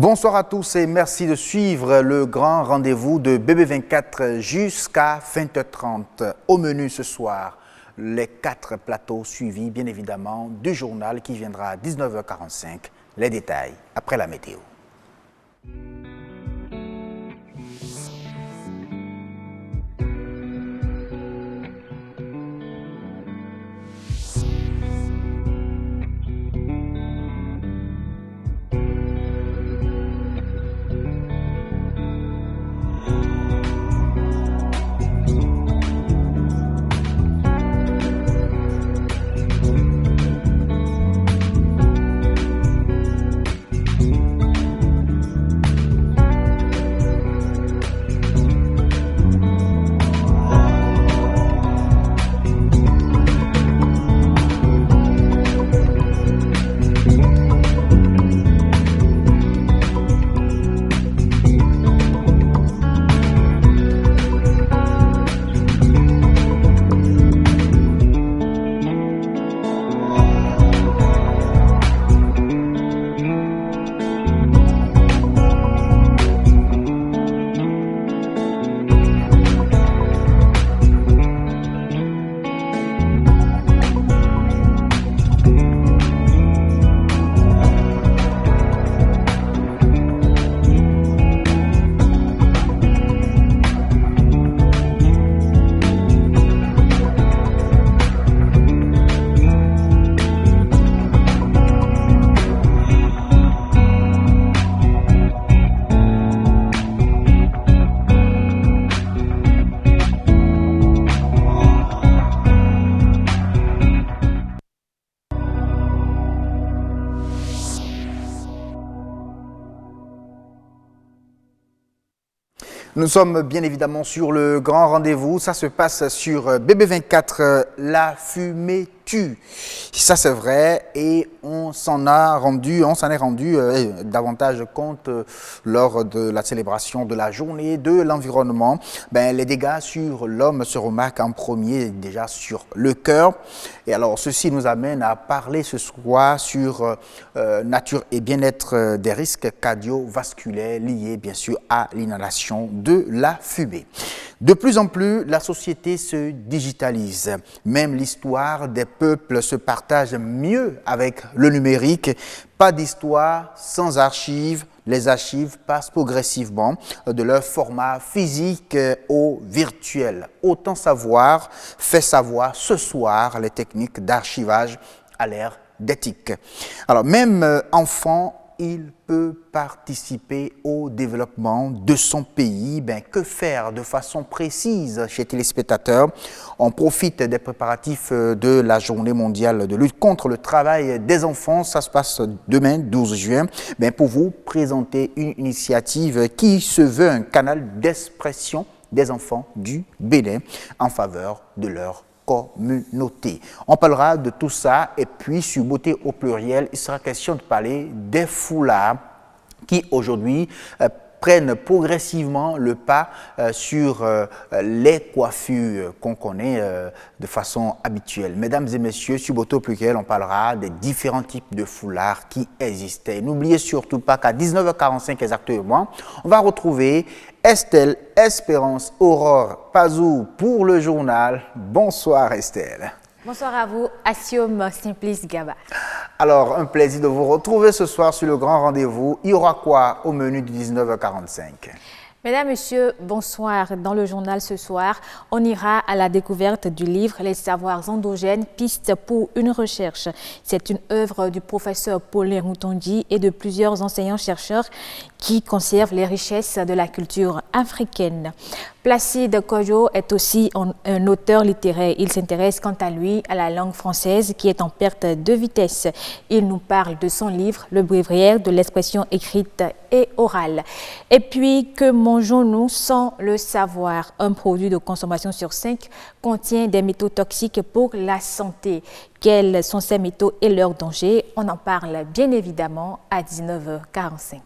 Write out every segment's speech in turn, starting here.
Bonsoir à tous et merci de suivre le grand rendez-vous de BB24 jusqu'à 20h30. Au menu ce soir, les 4 plateaux suivis bien évidemment du journal qui viendra à 19h45. Les détails après la météo. Nous sommes bien évidemment sur le grand rendez-vous. Ça se passe sur BB24, la fumée tue. Ça c'est vrai et on s'en est rendu davantage compte lors de la célébration de la journée de l'environnement. Les dégâts sur l'homme se remarquent en premier déjà sur le cœur. Et alors ceci nous amène à parler ce soir sur nature et bien-être des risques cardiovasculaires liés bien sûr à l'inhalation de la fumée. De plus en plus, la société se digitalise. Même l'histoire des peuples se partage mieux avec le numérique. Pas d'histoire sans archives. Les archives passent progressivement de leur format physique au virtuel. Autant savoir fait savoir ce soir les techniques d'archivage à l'ère d'éthique. Alors même enfant, il peut participer au développement de son pays. Que faire de façon précise chez téléspectateurs? On profite des préparatifs de la journée mondiale de lutte contre le travail des enfants. Ça se passe demain, 12 juin, pour vous présenter une initiative qui se veut un canal d'expression des enfants du Bénin en faveur de leur communauté. On parlera de tout ça et puis sur Beauté au pluriel, il sera question de parler des foulards qui aujourd'hui prennent progressivement le pas sur les coiffures qu'on connaît de façon habituelle. Mesdames et messieurs, sur Beauté au pluriel, on parlera des différents types de foulards qui existaient. N'oubliez surtout pas qu'à 19h45 exactement, on va retrouver Estelle Espérance Aurore Pazou pour le journal. Bonsoir Estelle. Bonsoir à vous, Asiom Simplice Gaba. Alors, un plaisir de vous retrouver ce soir sur le grand rendez-vous. Il y aura quoi au menu de 19h45? Mesdames, Messieurs, bonsoir. Dans le journal ce soir, on ira à la découverte du livre « Les savoirs endogènes, pistes pour une recherche ». C'est une œuvre du professeur Paulin Routondi et de plusieurs enseignants-chercheurs qui conservent les richesses de la culture africaine. Placide Kojo est aussi un auteur littéraire. Il s'intéresse quant à lui à la langue française qui est en perte de vitesse. Il nous parle de son livre « Le bréviaire de l'expression écrite et orale ». Et puis, que mangeons-nous sans le savoir? Un produit de consommation sur 5 contient des métaux toxiques pour la santé. Quels sont ces métaux et leurs dangers? On en parle bien évidemment à 19h45.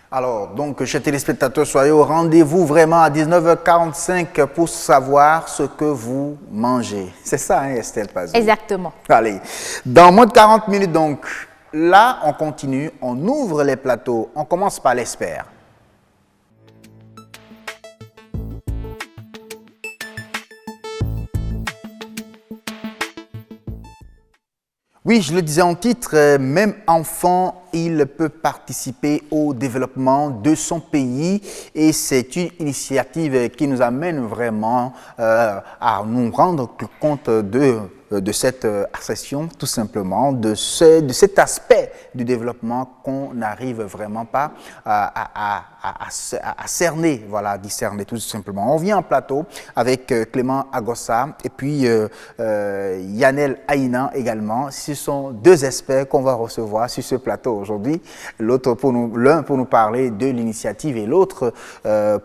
Alors, donc, chers téléspectateurs, soyez au rendez-vous vraiment à 19h45 pour savoir ce que vous mangez. C'est ça, hein, Estelle Pazou? Exactement. Allez, dans moins de 40 minutes, donc, là, on continue, on ouvre les plateaux, on commence par l'expert. Oui, je le disais en titre, même enfant, il peut participer au développement de son pays et c'est une initiative qui nous amène vraiment à nous rendre compte de cette accession, tout simplement, de cet aspect du développement qu'on n'arrive vraiment pas à cerner, voilà, à discerner tout simplement. On vient en plateau avec Clément Agossa et puis Yannel Aïna également. Ce sont deux experts qu'on va recevoir sur ce plateau aujourd'hui. L'un pour nous parler de l'initiative et l'autre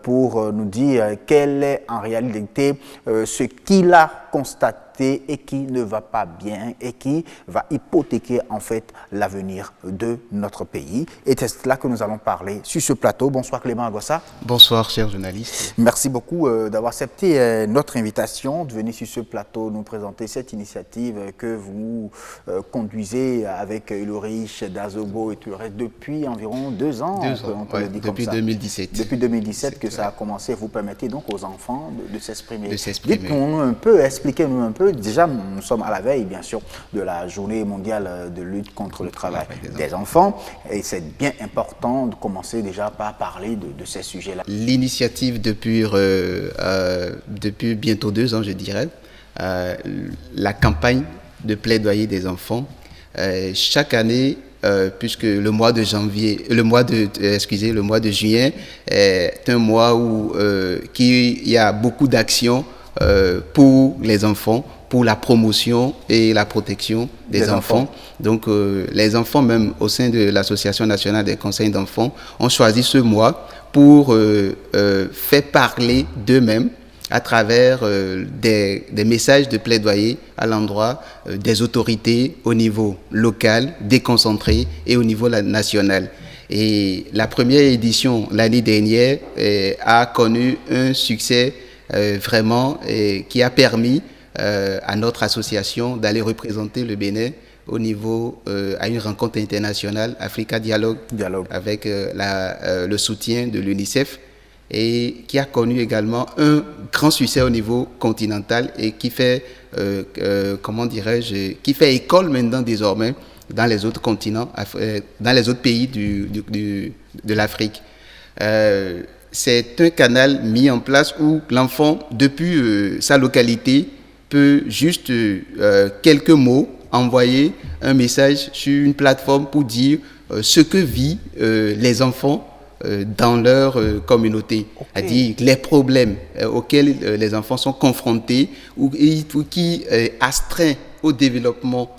pour nous dire quel est en réalité ce qu'il a constaté et qui ne va pas bien et qui va hypothéquer en fait l'avenir de notre pays. Et c'est cela que nous allons parler sur ce plateau. Bonsoir Clément Agossa. Bonsoir chers journalistes. Merci beaucoup d'avoir accepté notre invitation, de venir sur ce plateau nous présenter cette initiative que vous conduisez avec Ulrich Dazogo et tout le reste depuis environ 2 ans. On peut le dire depuis comme ça. 2017. Depuis 2017 que ça a commencé. Vous permettez donc aux enfants de s'exprimer. Dites-nous un peu, expliquez-nous un peu. Déjà, nous sommes à la veille, bien sûr, de la journée mondiale de lutte contre le travail des enfants. Et c'est bien important de commencer déjà par parler de ces sujets-là. L'initiative depuis bientôt 2 ans, je dirais, la campagne de plaidoyer des enfants, chaque année, puisque le mois de juin est un mois où il y a beaucoup d'actions pour les enfants, pour la promotion et la protection des enfants. Donc, les enfants, même au sein de l'Association nationale des conseils d'enfants, ont choisi ce mois pour faire parler d'eux-mêmes à travers des messages de plaidoyer à l'endroit des autorités au niveau local, déconcentré et au niveau national. Et la première édition, l'année dernière, a connu un succès vraiment qui a permis à notre association d'aller représenter le Bénin au niveau à une rencontre internationale Africa Dialogue. Avec le soutien de l'UNICEF et qui a connu également un grand succès au niveau continental et qui fait qui fait école maintenant désormais dans les autres continents, dans les autres pays de l'Afrique. C'est un canal mis en place où l'enfant, depuis sa localité, peut juste quelques mots envoyer un message sur une plateforme pour dire ce que vivent les enfants dans leur communauté, c'est-à-dire les problèmes auxquels les enfants sont confrontés ou qui astreint au développement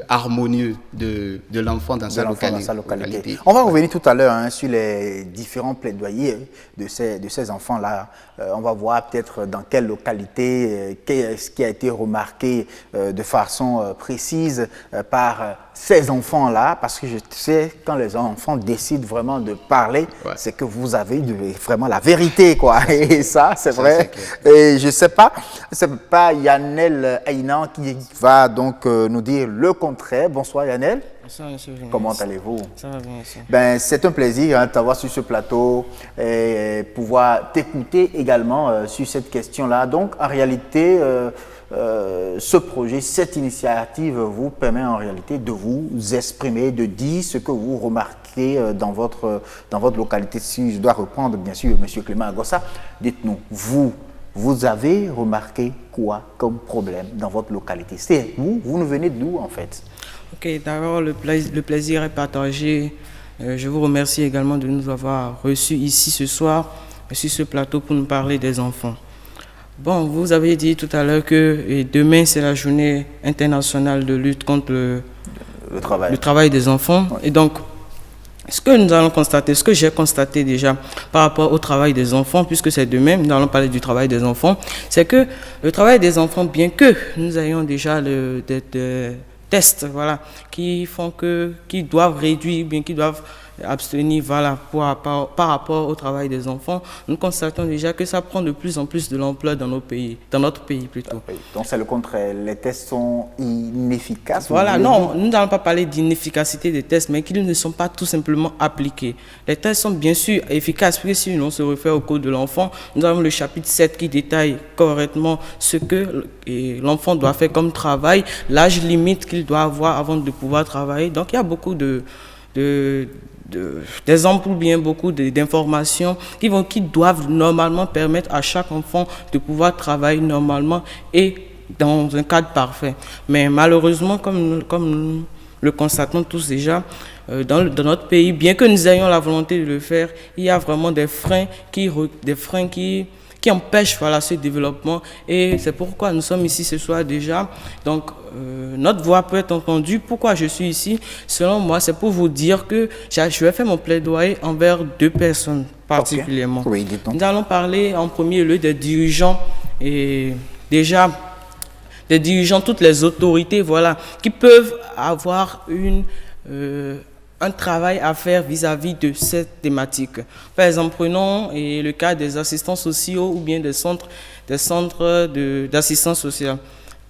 harmonieux de l'enfant dans sa localité. On va revenir tout à l'heure sur les différents plaidoyers de ces enfants-là. On va voir peut-être dans quelle localité, qu'est-ce qui a été remarqué de façon précise par ces enfants-là, parce que je sais, quand les enfants décident vraiment de parler, c'est que vous avez vraiment la vérité, quoi. Et ça, c'est vrai. Et je ne sais pas, c'est pas Yannel Aïna qui va donc nous dire le contraire. Bonsoir Yannel. Bonsoir, monsieur. Comment allez-vous? Ça va bien, monsieur. C'est un plaisir de t'avoir sur ce plateau et pouvoir t'écouter également sur cette question-là. Donc, en réalité, ce projet, cette initiative vous permet en réalité de vous exprimer, de dire ce que vous remarquez dans votre localité. Si je dois reprendre, bien sûr, monsieur Clément Agossa, dites-nous, vous avez remarqué quoi comme problème dans votre localité? C'est vous nous venez d'où en fait? Ok, d'abord le plaisir est partagé. Je vous remercie également de nous avoir reçus ici ce soir, sur ce plateau pour nous parler des enfants. Bon, vous avez dit tout à l'heure que demain c'est la journée internationale de lutte contre le travail des enfants. Et donc, ce que nous allons constater, ce que j'ai constaté déjà par rapport au travail des enfants, puisque c'est demain, nous allons parler du travail des enfants, c'est que le travail des enfants, bien que nous ayons déjà des tests, voilà, qui doivent réduire, bien qui doivent abstenir voilà, par rapport au travail des enfants, nous constatons déjà que ça prend de plus en plus de l'ampleur dans notre pays plutôt. Donc c'est le contraire, les tests sont inefficaces. Voilà, non, nous n'allons pas parler d'inefficacité des tests, mais qu'ils ne sont pas tout simplement appliqués. Les tests sont bien sûr efficaces, puisque si on se réfère au code de l'enfant, nous avons le chapitre 7 qui détaille correctement ce que l'enfant doit faire comme travail, l'âge limite qu'il doit avoir avant de pouvoir travailler. Donc il y a beaucoup d'exemples ou bien beaucoup d'informations qui doivent normalement permettre à chaque enfant de pouvoir travailler normalement et dans un cadre parfait. Mais malheureusement, comme nous le constatons tous déjà, dans notre pays, bien que nous ayons la volonté de le faire, il y a vraiment des freins qui empêchent voilà, ce développement. Et c'est pourquoi nous sommes ici ce soir déjà. Donc, notre voix peut être entendue. Pourquoi je suis ici? Selon moi, c'est pour vous dire que je vais faire mon plaidoyer envers deux personnes particulièrement. Okay. Oui, dites-donc. Nous allons parler en premier lieu des dirigeants et déjà des dirigeants, toutes les autorités, voilà, qui peuvent avoir un travail à faire vis-à-vis de cette thématique. Par exemple, prenons le cas des assistants sociaux ou bien des centres d'assistance sociale.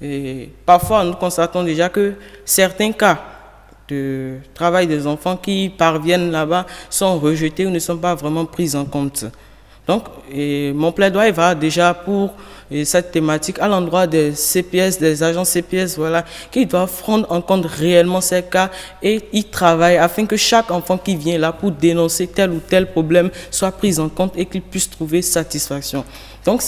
Et parfois, nous constatons déjà que certains cas de travail des enfants qui parviennent là-bas sont rejetés ou ne sont pas vraiment pris en compte. Donc, mon plaidoyer va déjà pour cette thématique à l'endroit des CPS, des agents CPS, voilà, qui doivent prendre en compte réellement ces cas et y travailler afin que chaque enfant qui vient là pour dénoncer tel ou tel problème soit pris en compte et qu'il puisse trouver satisfaction. Donc,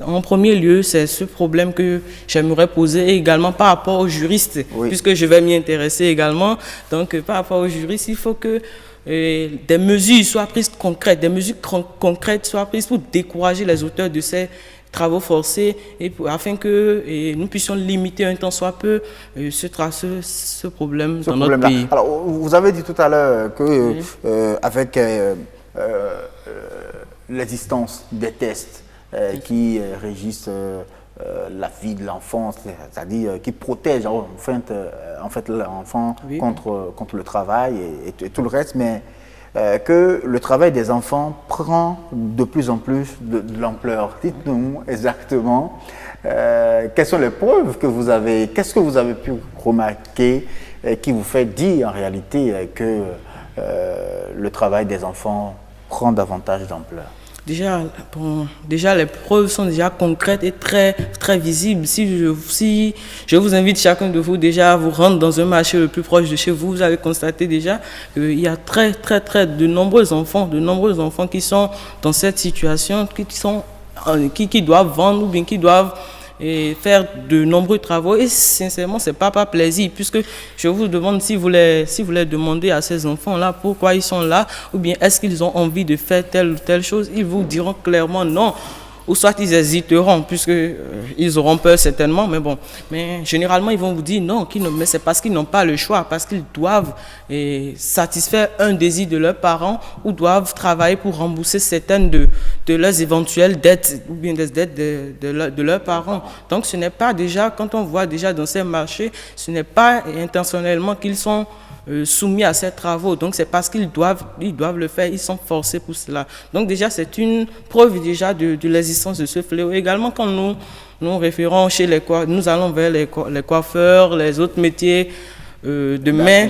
en premier lieu, c'est ce problème que j'aimerais poser et également par rapport aux juristes, oui, puisque je vais m'y intéresser également. Donc, par rapport aux juristes, il faut que des mesures soient prises concrètes, soient prises pour décourager les auteurs de ces travaux forcés afin que nous puissions limiter un temps soit peu ce problème dans notre pays. Alors, vous avez dit tout à l'heure que avec l'existence des tests qui régissent la vie de l'enfant, c'est-à-dire qui protègent en fait l'enfant contre le travail et tout le reste, mais que le travail des enfants prend de plus en plus de l'ampleur. Dites-nous exactement quelles sont les preuves que vous avez, qu'est-ce que vous avez pu remarquer qui vous fait dire en réalité que le travail des enfants prend davantage d'ampleur. Déjà, les preuves sont déjà concrètes et très, très visibles. Si je vous invite chacun de vous déjà à vous rendre dans un marché le plus proche de chez vous, vous avez constaté déjà qu'il y a de nombreux enfants qui sont dans cette situation, qui doivent vendre ou bien qui doivent faire de nombreux travaux. Et sincèrement, c'est pas par plaisir, puisque je vous demande si vous les demandez à ces enfants-là pourquoi ils sont là, ou bien est-ce qu'ils ont envie de faire telle ou telle chose, ils vous diront clairement non. Ou soit ils hésiteront, puisqu'ils auront peur certainement, mais généralement ils vont vous dire non, mais c'est parce qu'ils n'ont pas le choix, parce qu'ils doivent satisfaire un désir de leurs parents ou doivent travailler pour rembourser certaines de leurs éventuelles dettes ou bien des dettes de leurs parents. Donc ce n'est pas déjà, quand on voit déjà dans ces marchés, ce n'est pas intentionnellement qu'ils sont soumis à ces travaux. Donc c'est parce qu'ils doivent le faire, ils sont forcés pour cela. Donc déjà c'est une preuve déjà de l'existence de ce fléau. Également quand nous référons chez nous allons vers les coiffeurs, les autres métiers de main,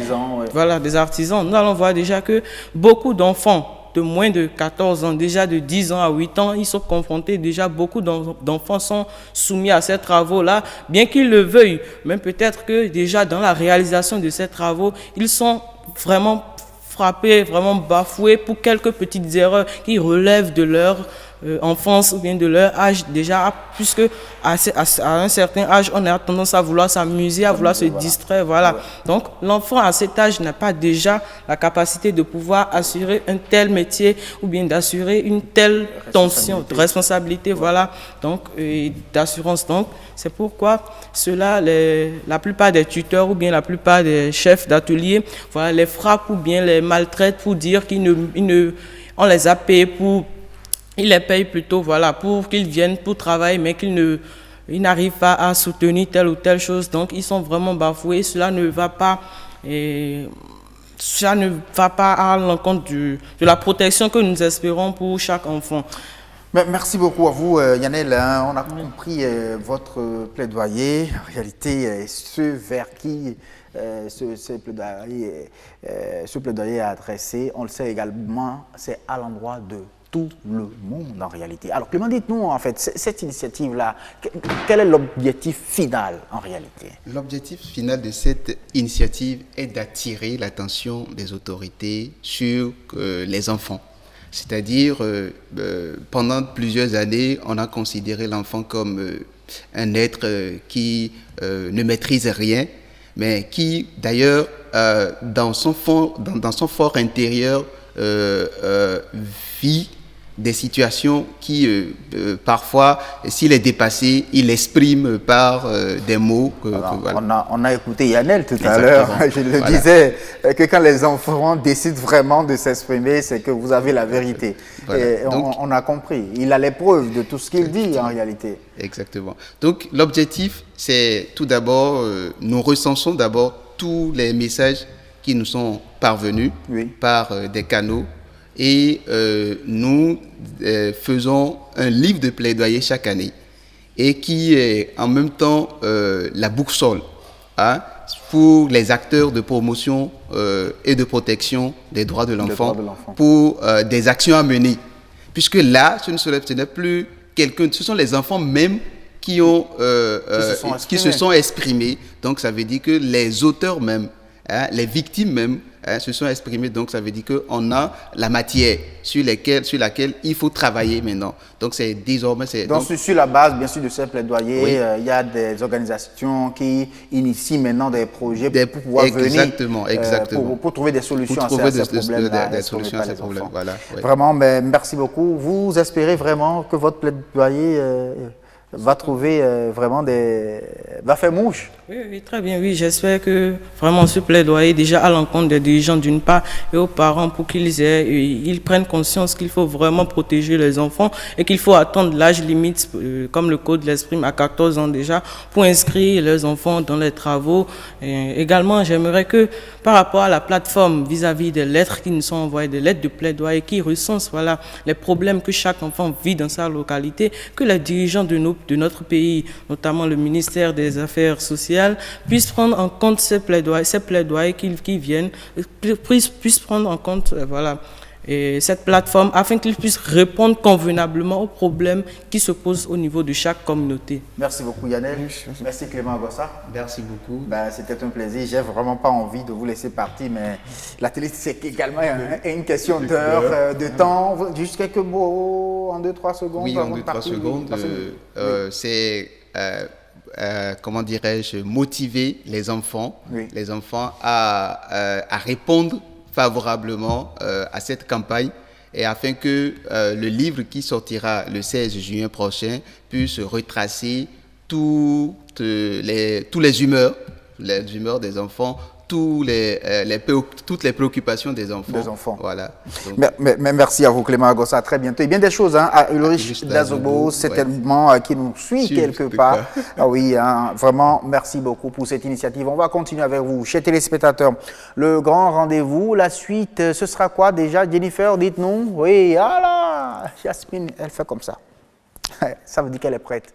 voilà, des artisans. Nous allons voir déjà que beaucoup d'enfants de moins de 14 ans, déjà de 10 ans à 8 ans, ils sont confrontés, déjà beaucoup d'enfants sont soumis à ces travaux-là, bien qu'ils le veuillent, même peut-être que déjà dans la réalisation de ces travaux, ils sont vraiment frappés, vraiment bafoués pour quelques petites erreurs qui relèvent de leur enfance ou bien de leur âge déjà, puisque à un certain âge, on a tendance à vouloir s'amuser, à vouloir se distraire, voilà. Donc, l'enfant à cet âge n'a pas déjà la capacité de pouvoir assurer un tel métier ou bien d'assurer une telle tension, de responsabilité, voilà, donc, d'assurance. Donc, c'est pourquoi la plupart des tuteurs ou bien la plupart des chefs d'atelier, voilà, les frappent ou bien les maltraitent pour dire on les a payés ils les payent plutôt, voilà, pour qu'ils viennent pour travailler, mais qu'ils n'arrivent pas à soutenir telle ou telle chose. Donc, ils sont vraiment bafoués. Cela ne va pas ça ne va pas à l'encontre de la protection que nous espérons pour chaque enfant. Merci beaucoup à vous, Yannel. On a compris votre plaidoyer. En réalité, ce vers qui ce plaidoyer est adressé, on le sait également, c'est à l'endroit de tout le monde en réalité. Alors Clément, dites-nous en fait, cette initiative-là, quel est l'objectif final en réalité? L'objectif final de cette initiative est d'attirer l'attention des autorités sur les enfants. C'est-à-dire, pendant plusieurs années, on a considéré l'enfant comme un être qui ne maîtrise rien, mais qui, d'ailleurs, dans son fort intérieur, vit des situations qui, parfois, s'il est dépassé, il exprime par des mots. Voilà. On a écouté Yannel tout à l'heure. Je le disais, que quand les enfants décident vraiment de s'exprimer, c'est que vous avez la vérité. Voilà. Et donc, on a compris. Il a les preuves de tout ce qu'il dit en réalité. Exactement. Donc, l'objectif, c'est tout d'abord, nous recensons d'abord tous les messages qui nous sont parvenus par des canaux. Et nous faisons un livre de plaidoyer chaque année et qui est en même temps la boussole pour les acteurs de promotion et de protection des droits de l'enfant pour des actions à mener. Puisque là, ce n'est plus quelqu'un, ce sont les enfants même qui se sont exprimés. Donc ça veut dire que les auteurs même, les victimes même, se sont exprimés, donc ça veut dire qu'on a la matière sur laquelle il faut travailler maintenant. Donc c'est désormais... Donc sur la base, bien sûr, de ces plaidoyers, il y a des organisations qui initient maintenant des projets pour pouvoir venir pour trouver des solutions à ces problèmes. Voilà, Vraiment, mais merci beaucoup. Vous espérez vraiment que votre plaidoyer va trouver va faire mouche? Oui, très bien. Oui, j'espère que vraiment ce plaidoyer déjà à l'encontre des dirigeants d'une part et aux parents pour qu'ils prennent conscience qu'il faut vraiment protéger les enfants et qu'il faut attendre l'âge limite, comme le code l'exprime, à 14 ans déjà, pour inscrire les enfants dans les travaux. Et également, j'aimerais que par rapport à la plateforme vis-à-vis des lettres qui nous sont envoyées, des lettres de plaidoyer qui recensent les problèmes que chaque enfant vit dans sa localité, que les dirigeants de notre pays, notamment le ministère des Affaires sociales, puissent prendre en compte ces plaidoyers qui viennent, puissent prendre en compte et cette plateforme afin qu'ils puissent répondre convenablement aux problèmes qui se posent au niveau de chaque communauté. Merci beaucoup Yannel. Merci Clément Agossa. Merci beaucoup. C'était un plaisir. J'ai vraiment pas envie de vous laisser partir, mais la télé c'est également une question d'heure, de temps. Juste quelques mots en 2-3 secondes. Oui, en 2-3 secondes. C'est comment dirais-je, motiver les enfants à répondre favorablement à cette campagne et afin que le livre qui sortira le 16 juin prochain puisse retracer toutes les humeurs des enfants, toutes les préoccupations des enfants. Voilà. Donc, mais merci à vous Clément Agossa, à très bientôt. Et bien des choses à Ulrich Dazobo, certainement qui nous suit quelque part. Oui, vraiment merci beaucoup pour cette initiative. On va continuer avec vous, chers téléspectateurs. Le grand rendez-vous, la suite, ce sera quoi déjà? Jennifer, dites-nous. Oui, là, Jasmine, elle fait comme ça. Ça veut dire qu'elle est prête.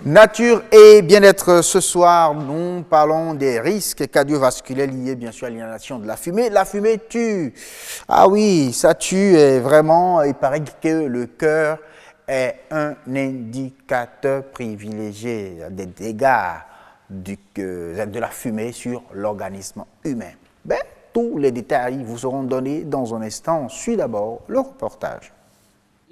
Nature et bien-être, ce soir, nous parlons des risques cardiovasculaires liés bien sûr à l'inhalation de la fumée. La fumée tue. Ah oui, ça tue vraiment. Il paraît que le cœur est un indicateur privilégié des dégâts de la fumée sur l'organisme humain. Tous les détails vous seront donnés dans un instant. On suit d'abord le reportage.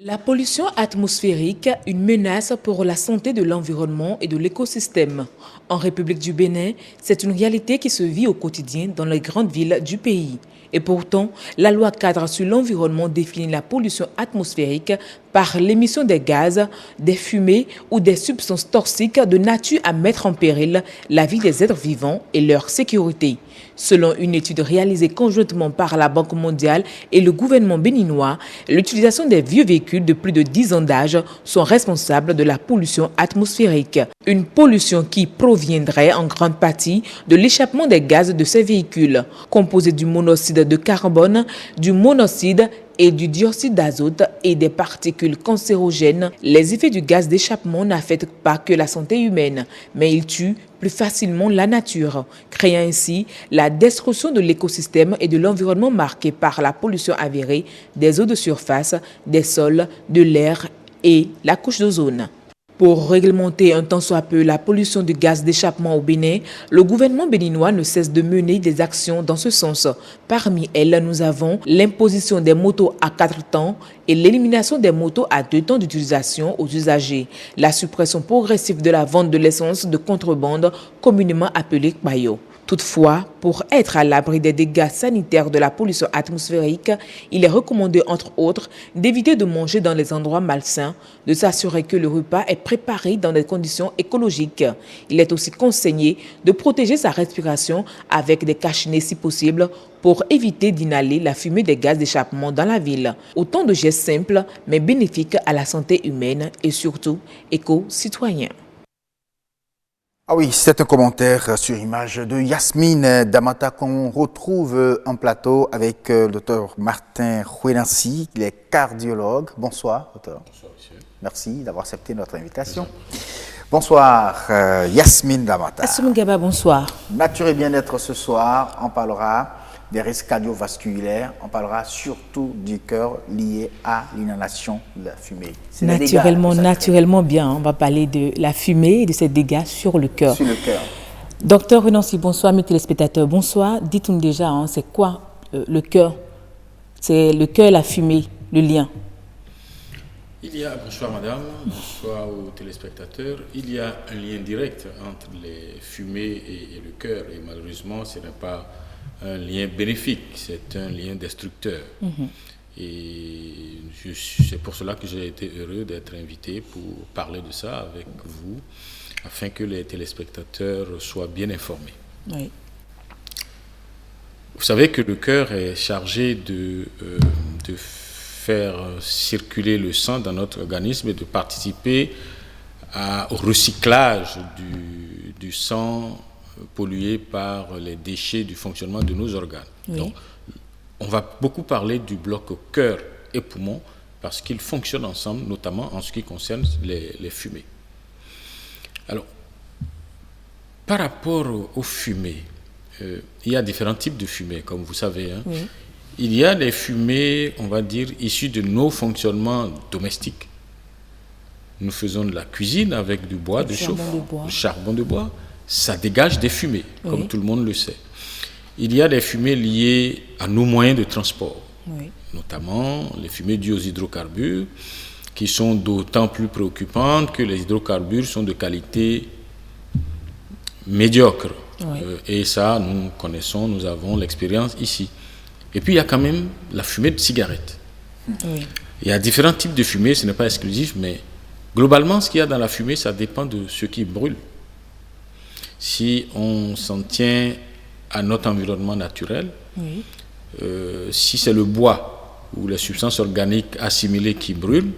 La pollution atmosphérique, une menace pour la santé de l'environnement et de l'écosystème. En République du Bénin, c'est une réalité qui se vit au quotidien dans les grandes villes du pays. Et pourtant, la loi cadre sur l'environnement définit la pollution atmosphérique par l'émission des gaz, des fumées ou des substances toxiques de nature à mettre en péril la vie des êtres vivants et leur sécurité. Selon une étude réalisée conjointement par la Banque mondiale et le gouvernement béninois, l'utilisation des vieux véhicules véhicules de plus de 10 ans d'âge sont responsables de la pollution atmosphérique. Une pollution qui proviendrait en grande partie de l'échappement des gaz de ces véhicules, composés du monoxyde de carbone, du monoxyde et du dioxyde d'azote et des particules cancérogènes. Les effets du gaz d'échappement n'affectent pas que la santé humaine, mais ils tuent plus facilement la nature, créant ainsi la destruction de l'écosystème et de l'environnement marqué par la pollution avérée des eaux de surface, des sols, de l'air et la couche d'ozone. Pour réglementer un tant soit peu la pollution du gaz d'échappement au Bénin, le gouvernement béninois ne cesse de mener des actions dans ce sens. Parmi elles, nous avons l'imposition des motos à 4 temps et l'élimination des motos à 2 temps d'utilisation aux usagers, la suppression progressive de la vente de l'essence de contrebande, communément appelée Kpayo. Toutefois, pour être à l'abri des dégâts sanitaires de la pollution atmosphérique, il est recommandé, entre autres, d'éviter de manger dans les endroits malsains, de s'assurer que le repas est préparé dans des conditions écologiques. Il est aussi conseillé de protéger sa respiration avec des cache-nez si possible pour éviter d'inhaler la fumée des gaz d'échappement dans la ville. Autant de gestes simples mais bénéfiques à la santé humaine et surtout éco-citoyens. Ah oui, c'est un commentaire sur image de Yasmine Damata qu'on retrouve en plateau avec le docteur Martin Khouenassi, il est cardiologue. Bonsoir, docteur. Bonsoir, monsieur. Merci d'avoir accepté notre invitation. Bonsoir, Yasmine Damata. Assoum Gaba, bonsoir. Nature et bien-être ce soir, on parlera des risques cardiovasculaires, on parlera surtout du cœur lié à l'inhalation de la fumée. Naturellement bien, on va parler de la fumée et de ses dégâts sur le cœur. Sur le cœur. Docteur Khouenassi, bonsoir, mes téléspectateurs, bonsoir. Dites-nous déjà, c'est quoi le cœur? C'est le cœur et la fumée, le lien. Bonsoir madame, bonsoir aux téléspectateurs. Il y a un lien direct entre les fumées et le cœur et malheureusement ce n'est pas un lien bénéfique, c'est un lien destructeur. Et c'est pour cela que j'ai été heureux d'être invité pour parler de ça avec vous, afin que les téléspectateurs soient bien informés. Oui. Vous savez que le cœur est chargé de faire circuler le sang dans notre organisme et de participer au recyclage du sang pollué par les déchets du fonctionnement de nos organes. Oui. Donc, on va beaucoup parler du bloc cœur et poumon parce qu'ils fonctionnent ensemble, notamment en ce qui concerne les fumées. Alors, par rapport aux fumées, il y a différents types de fumées, comme vous savez. Hein. Oui. Il y a les fumées, on va dire, issues de nos fonctionnements domestiques. Nous faisons de la cuisine avec du bois de chauffe, du charbon de bois. Ça dégage des fumées, comme tout le monde le sait. Il y a des fumées liées à nos moyens de transport, notamment les fumées dues aux hydrocarbures, qui sont d'autant plus préoccupantes que les hydrocarbures sont de qualité médiocre. Et ça, nous connaissons, nous avons l'expérience ici. Et puis, il y a quand même la fumée de cigarette. Il y a différents types de fumée, ce n'est pas exclusif, mais globalement, ce qu'il y a dans la fumée, ça dépend de ce qui brûle. Si on s'en tient à notre environnement naturel, si c'est le bois ou les substances organiques assimilées qui brûlent,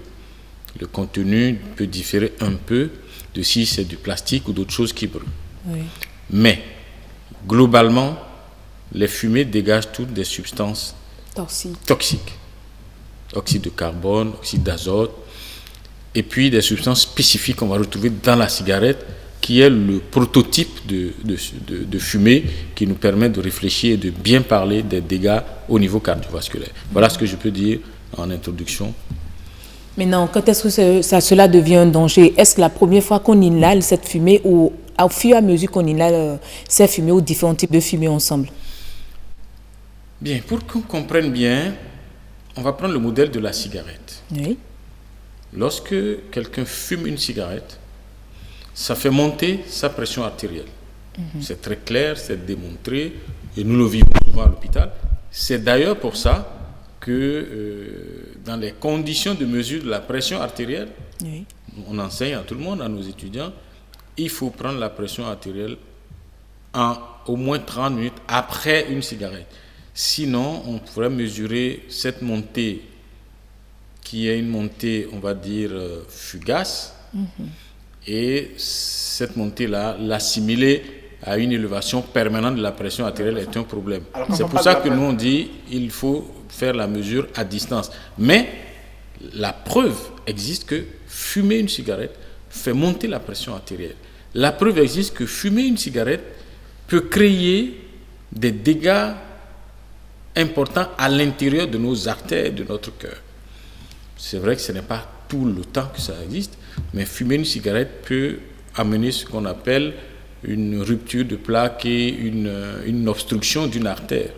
le contenu peut différer un peu de si c'est du plastique ou d'autres choses qui brûlent. Mais, globalement, les fumées dégagent toutes des substances toxiques. Oxyde de carbone, oxyde d'azote, et puis des substances spécifiques qu'on va retrouver dans la cigarette, qui est le prototype de fumée qui nous permet de réfléchir et de bien parler des dégâts au niveau cardiovasculaire. Voilà ce que je peux dire en introduction. Maintenant, quand est-ce que cela devient un danger? Est-ce que la première fois qu'on inhale cette fumée ou au fur et à mesure qu'on inhale ces fumées ou différents types de fumées ensemble? Bien, pour qu'on comprenne bien, on va prendre le modèle de la cigarette. Lorsque quelqu'un fume une cigarette, ça fait monter sa pression artérielle. C'est très clair, c'est démontré, et nous le vivons souvent à l'hôpital. C'est d'ailleurs pour ça que dans les conditions de mesure de la pression artérielle, on enseigne à tout le monde, à nos étudiants, il faut prendre la pression artérielle en au moins 30 minutes après une cigarette. Sinon, on pourrait mesurer cette montée qu'il y ait une montée, on va dire, fugace, et cette montée-là, l'assimiler à une élévation permanente de la pression artérielle est un problème. C'est pour ça que nous on dit qu'il faut faire la mesure à distance. Mais la preuve existe que fumer une cigarette fait monter la pression artérielle. La preuve existe que fumer une cigarette peut créer des dégâts importants à l'intérieur de nos artères, de notre cœur. C'est vrai que ce n'est pas tout le temps que ça existe, mais fumer une cigarette peut amener ce qu'on appelle une rupture de plaque et une obstruction d'une artère.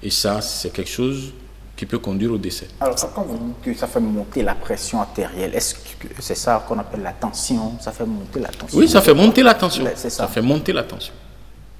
Et ça, c'est quelque chose qui peut conduire au décès. Alors, quand vous dites que ça fait monter la pression artérielle, est-ce que c'est ça qu'on appelle la tension? Ça fait monter la tension? Oui, ça fait monter la tension. C'est ça. Ça fait monter la tension.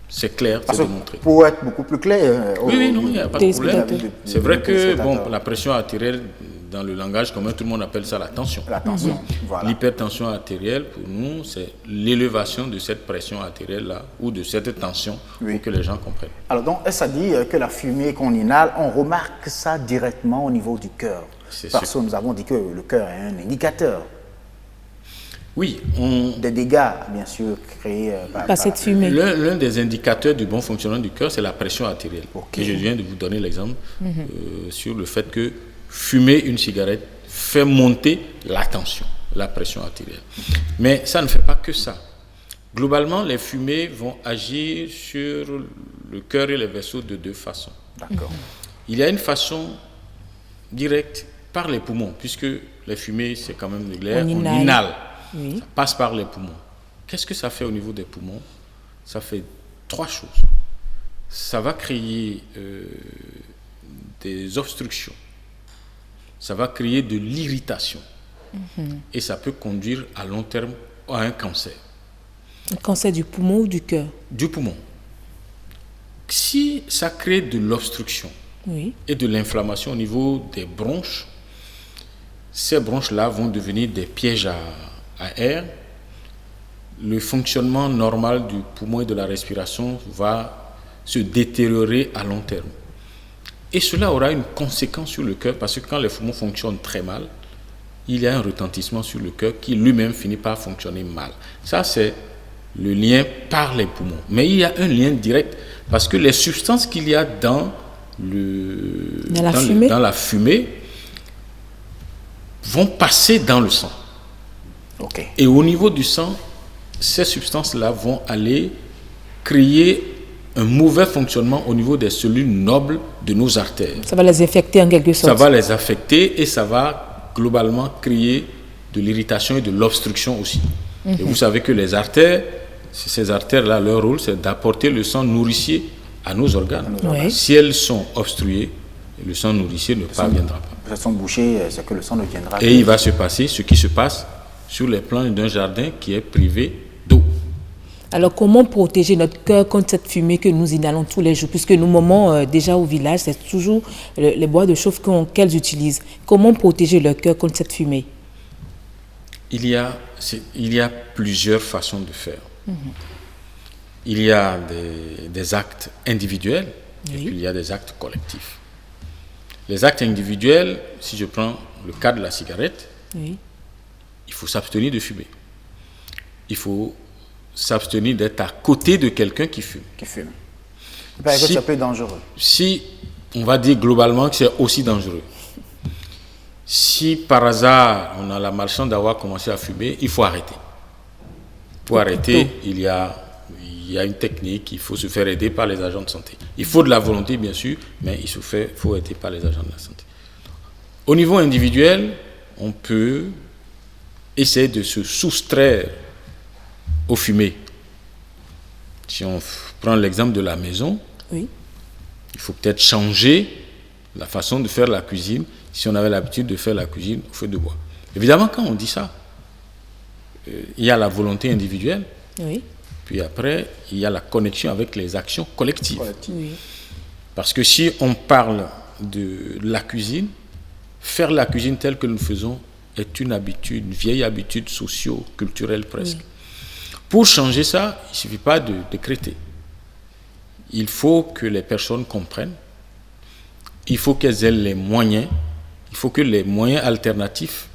C'est clair, c'est démontré. Pour être beaucoup plus clair... Oui, non, il n'y a pas de problème. spectateurs. C'est vrai que la pression artérielle, dans le langage commun, tout le monde appelle ça la tension. La tension, voilà. L'hypertension artérielle, pour nous, c'est l'élévation de cette pression artérielle-là, ou de cette tension, pour que les gens comprennent. Alors, donc, ça dit que la fumée qu'on inhale, on remarque ça directement au niveau du cœur. Parce que nous avons dit que le cœur est un indicateur. Oui, des dégâts, bien sûr, créés par cette fumée. L'un des indicateurs du bon fonctionnement du cœur, c'est la pression artérielle. Et je viens de vous donner l'exemple sur le fait que fumer une cigarette fait monter la tension, la pression artérielle. Mais ça ne fait pas que ça. Globalement, les fumées vont agir sur le cœur et les vaisseaux de deux façons. D'accord. Il y a une façon directe par les poumons, puisque les fumées, c'est quand même de l'air, on inhale. Oui. Ça passe par les poumons. Qu'est-ce que ça fait au niveau des poumons? Ça fait trois choses. Ça va créer des obstructions. Ça va créer de l'irritation. Et ça peut conduire à long terme à un cancer. Un cancer du poumon ou du cœur? Du poumon. Si ça crée de l'obstruction et de l'inflammation au niveau des bronches, ces bronches-là vont devenir des pièges à air. Le fonctionnement normal du poumon et de la respiration va se détériorer à long terme. Et cela aura une conséquence sur le cœur, parce que quand les poumons fonctionnent très mal, il y a un retentissement sur le cœur qui lui-même finit par fonctionner mal. Ça, c'est le lien par les poumons. Mais il y a un lien direct, parce que les substances qu'il y a dans la fumée vont passer dans le sang. Okay. Et au niveau du sang, ces substances-là vont aller créer un mauvais fonctionnement au niveau des cellules nobles de nos artères. Ça va les affecter en quelque sorte. Ça va les affecter et ça va globalement créer de l'irritation et de l'obstruction aussi. Et vous savez que les artères, ces artères-là, leur rôle, c'est d'apporter le sang nourricier à nos organes. Oui. Si elles sont obstruées, le sang nourricier ne parviendra pas. Elles sont bouchées, c'est que le sang ne viendra pas. Et il va se passer ce qui se passe sur les plans d'un jardin qui est privé d'eau. Alors, comment protéger notre cœur contre cette fumée que nous inhalons tous les jours? Puisque nous, moments déjà au village, c'est toujours les bois de chauffe qu'elles utilisent. Comment protéger leur cœur contre cette fumée? Il y a plusieurs façons de faire. Il y a des actes individuels et puis il y a des actes collectifs. Les actes individuels, si je prends le cas de la cigarette, il faut s'abstenir de fumer. Il faut s'abstenir d'être à côté de quelqu'un qui fume. Parce que ça peut être dangereux. Si on va dire globalement que c'est aussi dangereux. Si par hasard on a la malchance d'avoir commencé à fumer, il faut arrêter. Pour arrêter, il y a une technique, il faut se faire aider par les agents de santé. Il faut de la volonté bien sûr, mais il faut aider par les agents de la santé. Au niveau individuel, on peut essayer de se soustraire aux fumées. Si on prend l'exemple de la maison, il faut peut-être changer la façon de faire la cuisine si on avait l'habitude de faire la cuisine au feu de bois. Évidemment, quand on dit ça, il y a la volonté individuelle, puis après, il y a la connexion avec les actions collectives. Parce que si on parle de la cuisine, faire la cuisine telle que nous faisons est une habitude, une vieille habitude socio-culturelle presque. Pour changer ça, il ne suffit pas de décréter. Il faut que les personnes comprennent, il faut qu'elles aient les moyens, il faut que les moyens alternatifs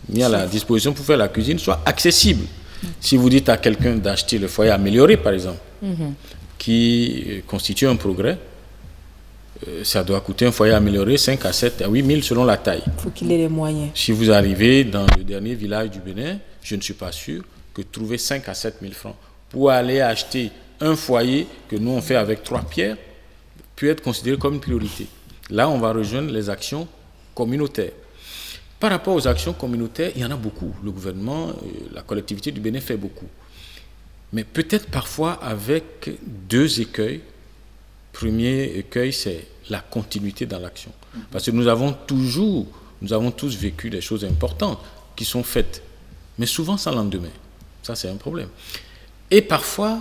mis à la disposition pour faire la cuisine soient accessibles. Si vous dites à quelqu'un d'acheter le foyer amélioré, par exemple, qui constitue un progrès, ça doit coûter un foyer amélioré 5 à 7 à 8 000 selon la taille. Il faut qu'il ait les moyens. Si vous arrivez dans le dernier village du Bénin, je ne suis pas sûr que trouver 5 à 7 000 francs pour aller acheter un foyer que nous on fait avec 3 pierres peut être considéré comme une priorité. Là, on va rejoindre les actions communautaires. Par rapport aux actions communautaires, il y en a beaucoup. Le gouvernement, la collectivité du Bénin fait beaucoup. Mais peut-être parfois avec 2 écueils. Premier écueil, c'est la continuité dans l'action. Parce que nous avons tous vécu des choses importantes qui sont faites, mais souvent sans lendemain. Ça, c'est un problème. Et parfois,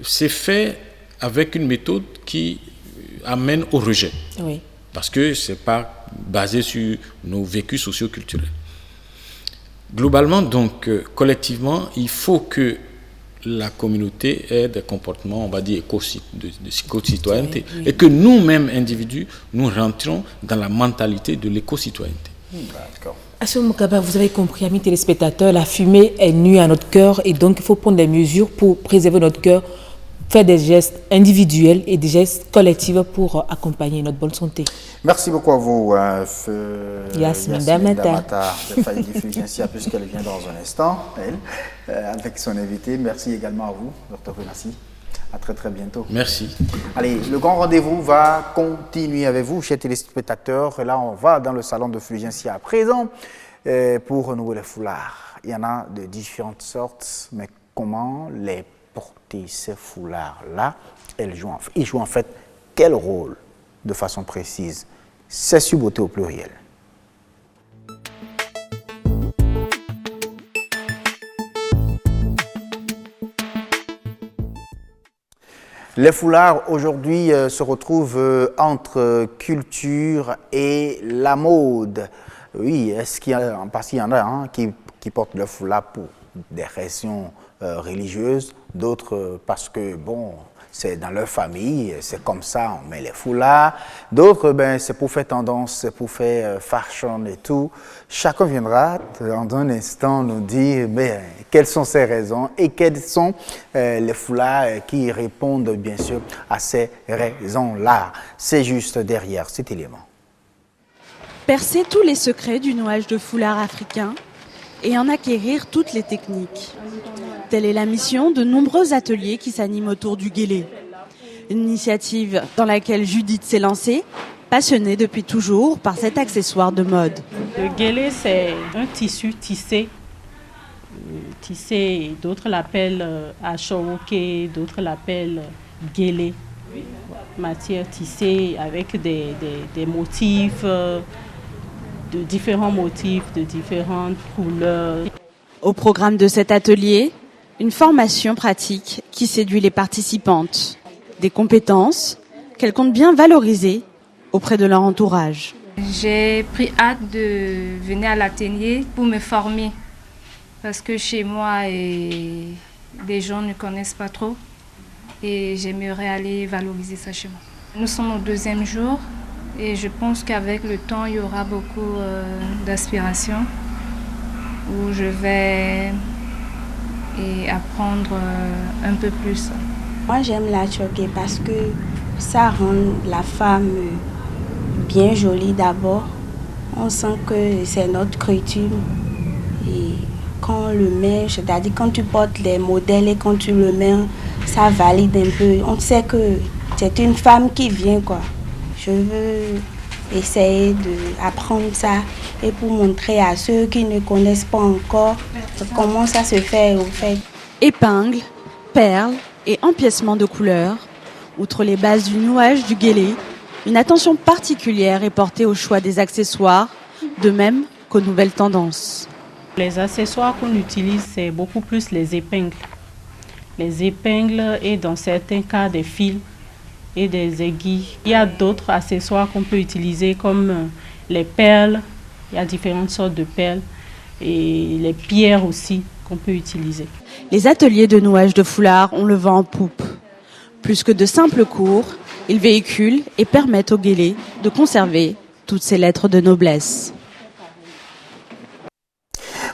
c'est fait avec une méthode qui amène au rejet. Oui. Parce que ce n'est pas basé sur nos vécus socio-culturels. Globalement, donc, collectivement, il faut que la communauté ait des comportements, on va dire, éco-citoyenneté. Oui. Et que nous-mêmes, individus, nous rentrons dans la mentalité de l'éco-citoyenneté. Assou Moukaba, vous avez compris, amis téléspectateurs, la fumée est nue à notre cœur et donc il faut prendre des mesures pour préserver notre cœur, faire des gestes individuels et des gestes collectifs pour accompagner notre bonne santé. Merci beaucoup à vous, Yasmine Damata, de Faye Fulgensia, puisqu'elle vient dans un instant, elle, avec son invité. Merci également à vous, Dr. Benassi. À très très bientôt. Merci. Allez, le grand rendez-vous va continuer avec vous, chers téléspectateurs. Et là, on va dans le salon de Fulgensia à présent pour renouveler les foulards. Il y en a de différentes sortes, mais comment les porter ces foulards-là? Ils jouent en fait quel rôle de façon précise? C'est sur Beauté au pluriel. Les foulards aujourd'hui se retrouvent entre culture et la mode. Oui, est-ce qu'il y a, parce qu'il y en a qui portent le foulard pour des raisons religieuses, d'autres parce que, bon, c'est dans leur famille, c'est comme ça, on met les foulards. D'autres, ben, c'est pour faire tendance, c'est pour faire fashion et tout. Chacun viendra dans un instant nous dire quelles sont ces raisons et quels sont les foulards qui répondent bien sûr à ces raisons-là. C'est juste derrière cet élément. Percer tous les secrets du nouage de foulard africain et en acquérir toutes les techniques. Telle est la mission de nombreux ateliers qui s'animent autour du guélé. Une initiative dans laquelle Judith s'est lancée, passionnée depuis toujours par cet accessoire de mode. Le guélé, c'est un tissu tissé. Tissé, d'autres l'appellent achowoké, d'autres l'appellent guélé. Matière tissée avec des motifs, de différents motifs, de différentes couleurs. Au programme de cet atelier, une formation pratique qui séduit les participantes. Des compétences qu'elles comptent bien valoriser auprès de leur entourage. J'ai pris hâte de venir à l'atelier pour me former. Parce que chez moi, les gens ne connaissent pas trop. Et j'aimerais aller valoriser ça chez moi. Nous sommes au 2e jour. Et je pense qu'avec le temps, il y aura beaucoup d'aspiration. Où je vais apprendre un peu plus. Moi, j'aime la choquer parce que ça rend la femme bien jolie d'abord. On sent que c'est notre coutume. Et quand on le met, c'est-à-dire quand tu portes les modèles et quand tu le mets, ça valide un peu. On sait que c'est une femme qui vient, quoi. Je veux essayer d'apprendre ça et pour montrer à ceux qui ne connaissent pas encore comment ça se fait au fait. Épingles, perles et empiècements de couleurs. Outre les bases du nouage du guélé, une attention particulière est portée au choix des accessoires, de même qu'aux nouvelles tendances. Les accessoires qu'on utilise, c'est beaucoup plus les épingles. Les épingles et dans certains cas des fils et des aiguilles. Il y a d'autres accessoires qu'on peut utiliser comme les perles. Il y a différentes sortes de perles et les pierres aussi qu'on peut utiliser. Les ateliers de nouage de foulard ont le vent en poupe. Plus que de simples cours, ils véhiculent et permettent aux guélés de conserver tout toutes ces lettres de noblesse.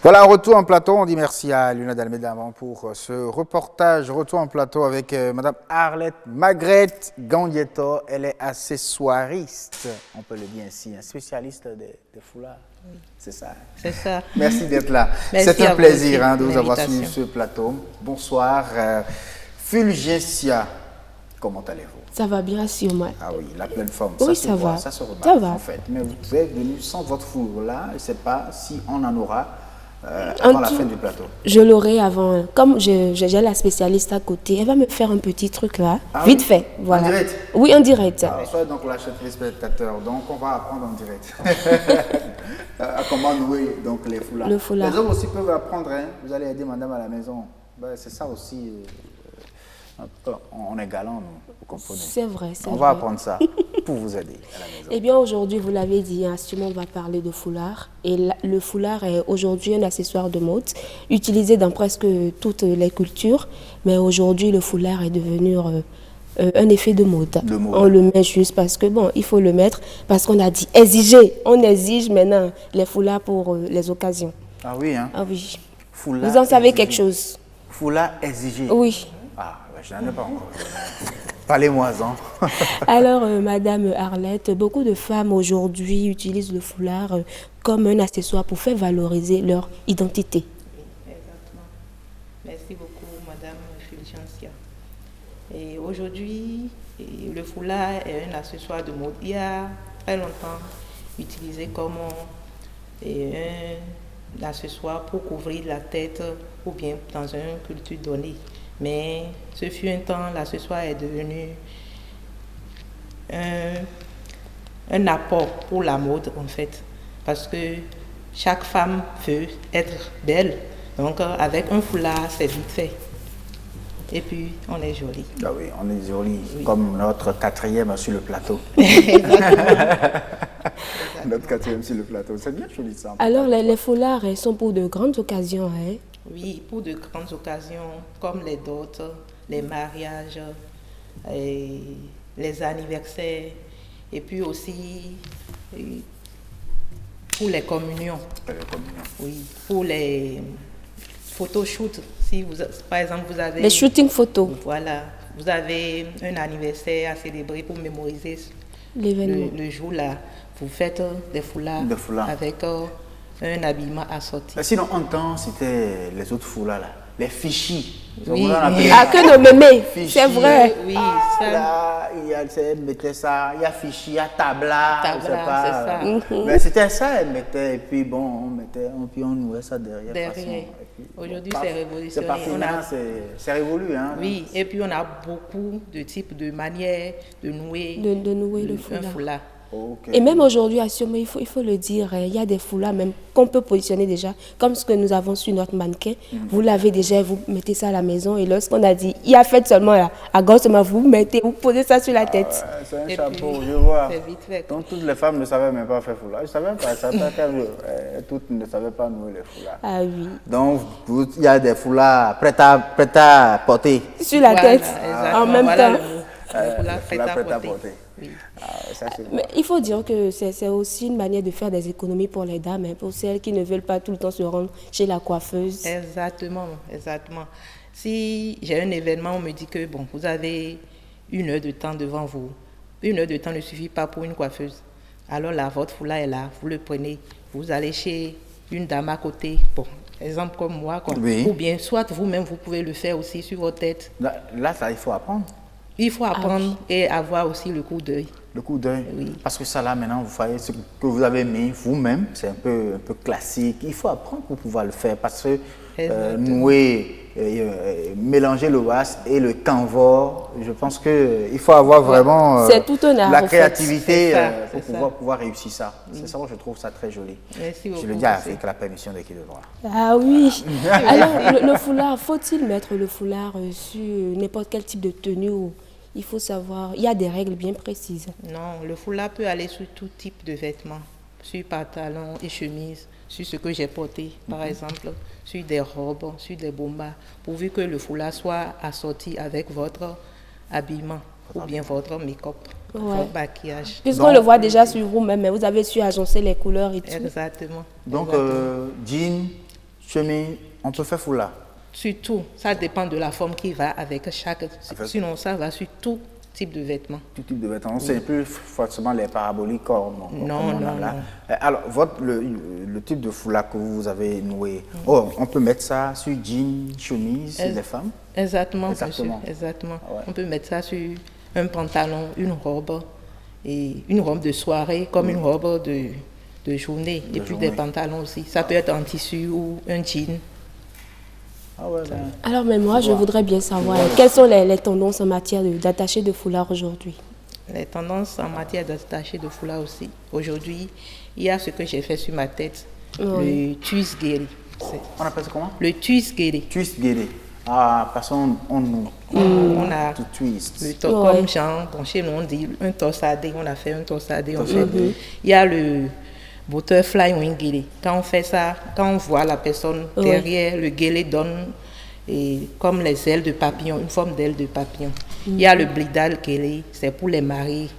Voilà, retour en plateau. On dit merci à Luna d'Almeida pour ce reportage. Retour en plateau avec Madame Arlette Magrette Gandieto. Elle est accessoiriste, on peut le dire ainsi, un spécialiste des foulards. Oui. C'est ça. C'est ça. Merci d'être là. C'est un plaisir de vous avoir sur ce plateau. Bonsoir. Fulgencia, comment allez-vous? Ça va bien sur moi. Ah oui, la pleine forme. Oui, ça va. Ça se remarque, ça va. En fait. Mais vous êtes venu sans votre foulard là. Je ne sais pas si on en aura. Avant la fin du plateau. Je l'aurai avant. Comme j'ai la spécialiste à côté, elle va me faire un petit truc là, vite fait. Voilà. En direct? Oui, en direct. Soyez donc la chère spectateur. Donc on va apprendre en direct à comment nouer donc les foulards. Le foulard. Les hommes aussi peuvent apprendre. Hein. Vous allez aider madame à la maison. Ben, c'est ça aussi. On est galant, nous, vous comprenez. C'est vrai, c'est vrai. On va apprendre ça pour vous aider à la maison. Eh bien, aujourd'hui, vous l'avez dit, on va parler de foulard. Et le foulard est aujourd'hui un accessoire de mode, utilisé dans presque toutes les cultures. Mais aujourd'hui, le foulard est devenu un effet de mode. On le met juste parce que, bon, il faut le mettre, parce qu'on a dit exiger. On exige maintenant les foulards pour les occasions. Ah oui, hein? Ah oui. Foulard vous en savez exigé. Quelque chose? Foulard exigé. Oui. Ah, je n'en ai pas encore. Parlez-moi-en. Alors, Madame Arlette, beaucoup de femmes aujourd'hui utilisent le foulard comme un accessoire pour faire valoriser leur identité. Exactement. Merci beaucoup, Madame Fulgencia. Et aujourd'hui, le foulard est un accessoire de mode. Il y a très longtemps utilisé comme un accessoire pour couvrir la tête ou bien dans une culture donnée. Mais ce fut un temps, l'accessoire est devenu un apport pour la mode en fait. Parce que chaque femme veut être belle. Donc avec un foulard, c'est vite fait. Et puis on est jolie. Ah oui, on est jolie, oui. Comme notre quatrième sur le plateau. Notre quatrième sur le plateau, c'est bien joli ça. Alors les foulards sont pour de grandes occasions, hein? Oui, pour de grandes occasions, comme les dots, les mariages, les anniversaires, et puis aussi pour les communions. Oui, pour les photoshoots. Si vous, par exemple, vous avez... Les shootings photos. Voilà. Vous avez un anniversaire à célébrer pour mémoriser le jour-là. Vous faites des foulards avec un habillement assorti. Sinon, en temps, c'était les autres foulards, là. Les fichis. Oui. Ah, que nos mémés, c'est vrai. Oui, ça. Là, elle mettait ça, il y a fichi, il y a tabla, c'est ça. Mais c'était ça, elle mettait, et puis bon, on nouait ça derrière. Aujourd'hui, c'est révolutionnaire. C'est révolu, hein. Oui, et puis on a beaucoup de types de manières de nouer, le foulard. Okay. Et même aujourd'hui, il faut le dire, il y a des foulards même qu'on peut positionner déjà, comme ce que nous avons sur notre mannequin. Vous l'avez déjà, vous mettez ça à la maison et lorsqu'on a dit, il y a fait seulement là, à gauche, vous posez ça sur la tête. C'est un chapeau, je vois. C'est vite fait. Donc toutes les femmes ne savaient même pas faire foulard. Je ne savais pas, toutes ne savaient pas nouer les foulards. Ah oui. Donc il y a des foulards prêts à porter. Sur la tête, en même temps. Prêt à porter. Oui. Mais il faut dire que c'est aussi une manière de faire des économies pour les dames, hein, pour celles qui ne veulent pas tout le temps se rendre chez la coiffeuse. Exactement. Si j'ai un événement, on me dit que bon, vous avez 1 heure de temps devant vous. 1 heure de temps ne suffit pas pour une coiffeuse. Alors là, votre foulard est là, vous le prenez, vous allez chez une dame à côté. Bon, exemple comme moi, quoi. Oui. Ou bien soit vous-même, vous pouvez le faire aussi sur votre tête. Là ça, il faut apprendre. Il faut apprendre et avoir aussi le coup d'œil. Le coup d'œil. Oui. Parce que ça là maintenant, vous voyez ce que vous avez mis vous-même, c'est un peu classique. Il faut apprendre pour pouvoir le faire parce que nouer, mélanger le was et le canvor, je pense qu'il faut avoir vraiment c'est tout un art, la créativité pour pouvoir réussir ça. C'est ça, je trouve ça très joli. Merci beaucoup. Je le dis avec la permission de qui de droit. Ah oui. Alors le foulard, faut-il mettre le foulard sur n'importe quel type de tenue ou il faut savoir, il y a des règles bien précises. Non, le foulard peut aller sur tout type de vêtements, sur pantalons et chemises, sur ce que j'ai porté, par exemple, sur des robes, sur des bombas, pourvu que le foulard soit assorti avec votre habillement. ou bien votre make-up, votre maquillage. Puisqu'on le voit déjà sur vous-même, mais vous avez su agencer les couleurs et tout. Exactement. Donc, jean, chemise, on peut faire foulard. Surtout, ça dépend de la forme qui va avec chaque. Sinon, ça va sur tout type de vêtements. Tout type de vêtements. Oui. C'est plus forcément les paraboliques comme non, on a non, là. non. Alors, le type de foulard que vous avez noué, on peut mettre ça sur jean, chemise, les femmes? Exactement, monsieur. Exactement. Ah ouais. On peut mettre ça sur un pantalon, une robe, et une robe de soirée, comme une robe de journée. Et puis des pantalons aussi. Ça peut être en tissu ou un jean. Ah ouais, ben. Alors, mais moi, je voudrais bien savoir quelles sont les tendances en matière d'attaché de foulard aujourd'hui. Les tendances en matière d'attaché de foulard aussi. Aujourd'hui, il y a ce que j'ai fait sur ma tête, le twist guéri. On appelle ça comment? Le twist guéri. Twist guéri. Ah, parce qu'on on a tout twist. Le comme genre, bon, chez nous on dit un torsadé, on a fait un torsadé. Il y a le butterfly wing guélé. Quand on fait ça, quand on voit la personne derrière, le guélé donne comme les ailes de papillon, une forme d'aile de papillon. Il y a le blidal guélé, c'est pour les mariés.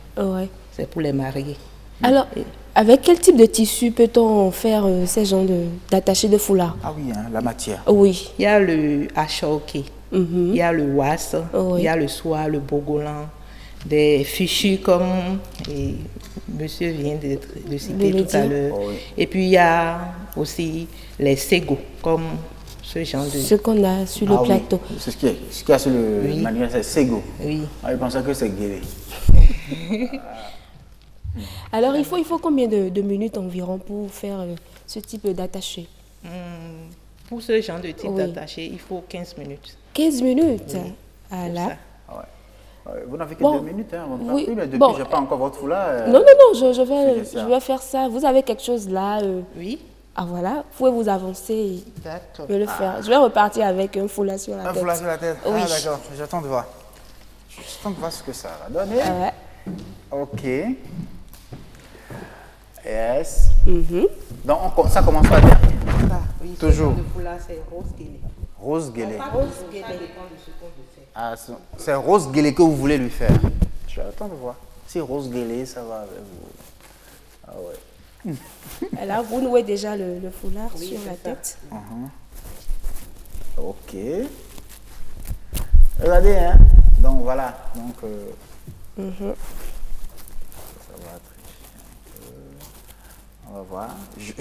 C'est pour les mariés. Alors, avec quel type de tissu peut-on faire ces genres d'attaché de foulard? Ah oui, hein, la matière. Oui. Il y a le achoké, il y a le was, il y a le soie, le bogolan, des fichus comme monsieur vient de citer tout à l'heure. Et puis il y a aussi les ségots, comme ce genre de... Ce qu'on a sur le plateau. Oui. C'est ce qu'il y a sur le manuel, c'est ségo. Oui. Ah, je pensais que c'est guéré. Alors, il faut combien de minutes environ pour faire ce type d'attaché? Pour ce genre de type d'attaché, il faut 15 minutes. 15 minutes? Oui. Ah là. Vous n'avez que 2 minutes, hein, mais depuis je n'ai pas encore votre foulard. Non, je vais faire ça. Vous avez quelque chose là? Oui. Ah voilà, vous pouvez vous avancer. D'accord. Je vais le faire. Je vais repartir avec un foulard sur la tête. Un foulard sur la tête? Oui. Ah d'accord, j'attends de voir. J'attends de voir ce que ça va donner. Ok. Yes. Donc ça commence par dire. Oui, toujours. Le foulard, c'est rose guélé. Rose guélé. Rose guélé. Ça dépend de ce qu'on veut faire. Ah, c'est rose guélé que vous voulez lui faire. J'attends de voir. Si rose guélé, ça va avec vous. Ah ouais. Alors, vous nouez déjà le foulard sur la tête. Ok. Regardez, hein. Donc voilà. Donc, ça va on va voir.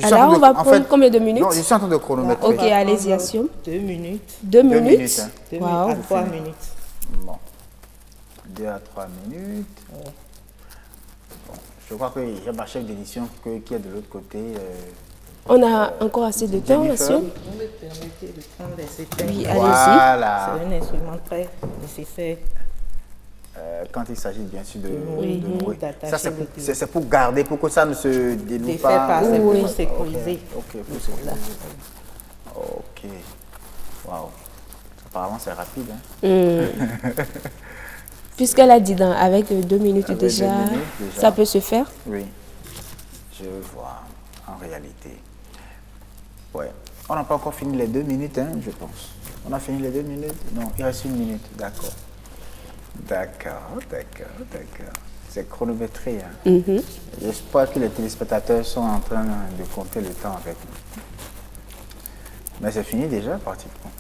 Alors, on va prendre combien de minutes? Non, je suis en train de chronométrer. Ok, allez-y, assume. 2 minutes. 2 minutes? Hein. 2 à 3 minutes. Bon. 2 à 3 minutes. Bon. Je crois que j'ai ma chef d'édition qui est de l'autre côté. On a encore assez de temps, assume. Vous me permettez de prendre les épingles. Oui, allez-y. Voilà. C'est un instrument très nécessaire. Quand il s'agit bien sûr de nouer. Ça, c'est pour garder, pour que ça ne se dénoue pas. C'est pour sécuriser. Ok, pour sécuriser. Ok. Waouh. Apparemment, c'est rapide. Hein? Puisqu'elle a dit avec 2 minutes, déjà, ça peut se faire? Oui. Je vois, en réalité. Ouais. On n'a pas encore fini les 2 minutes, hein, je pense. On a fini les 2 minutes? Non, il reste 1 minute, d'accord. D'accord. C'est chronométré. Hein. J'espère que les téléspectateurs sont en train de compter le temps avec nous. Mais c'est fini déjà, pratiquement.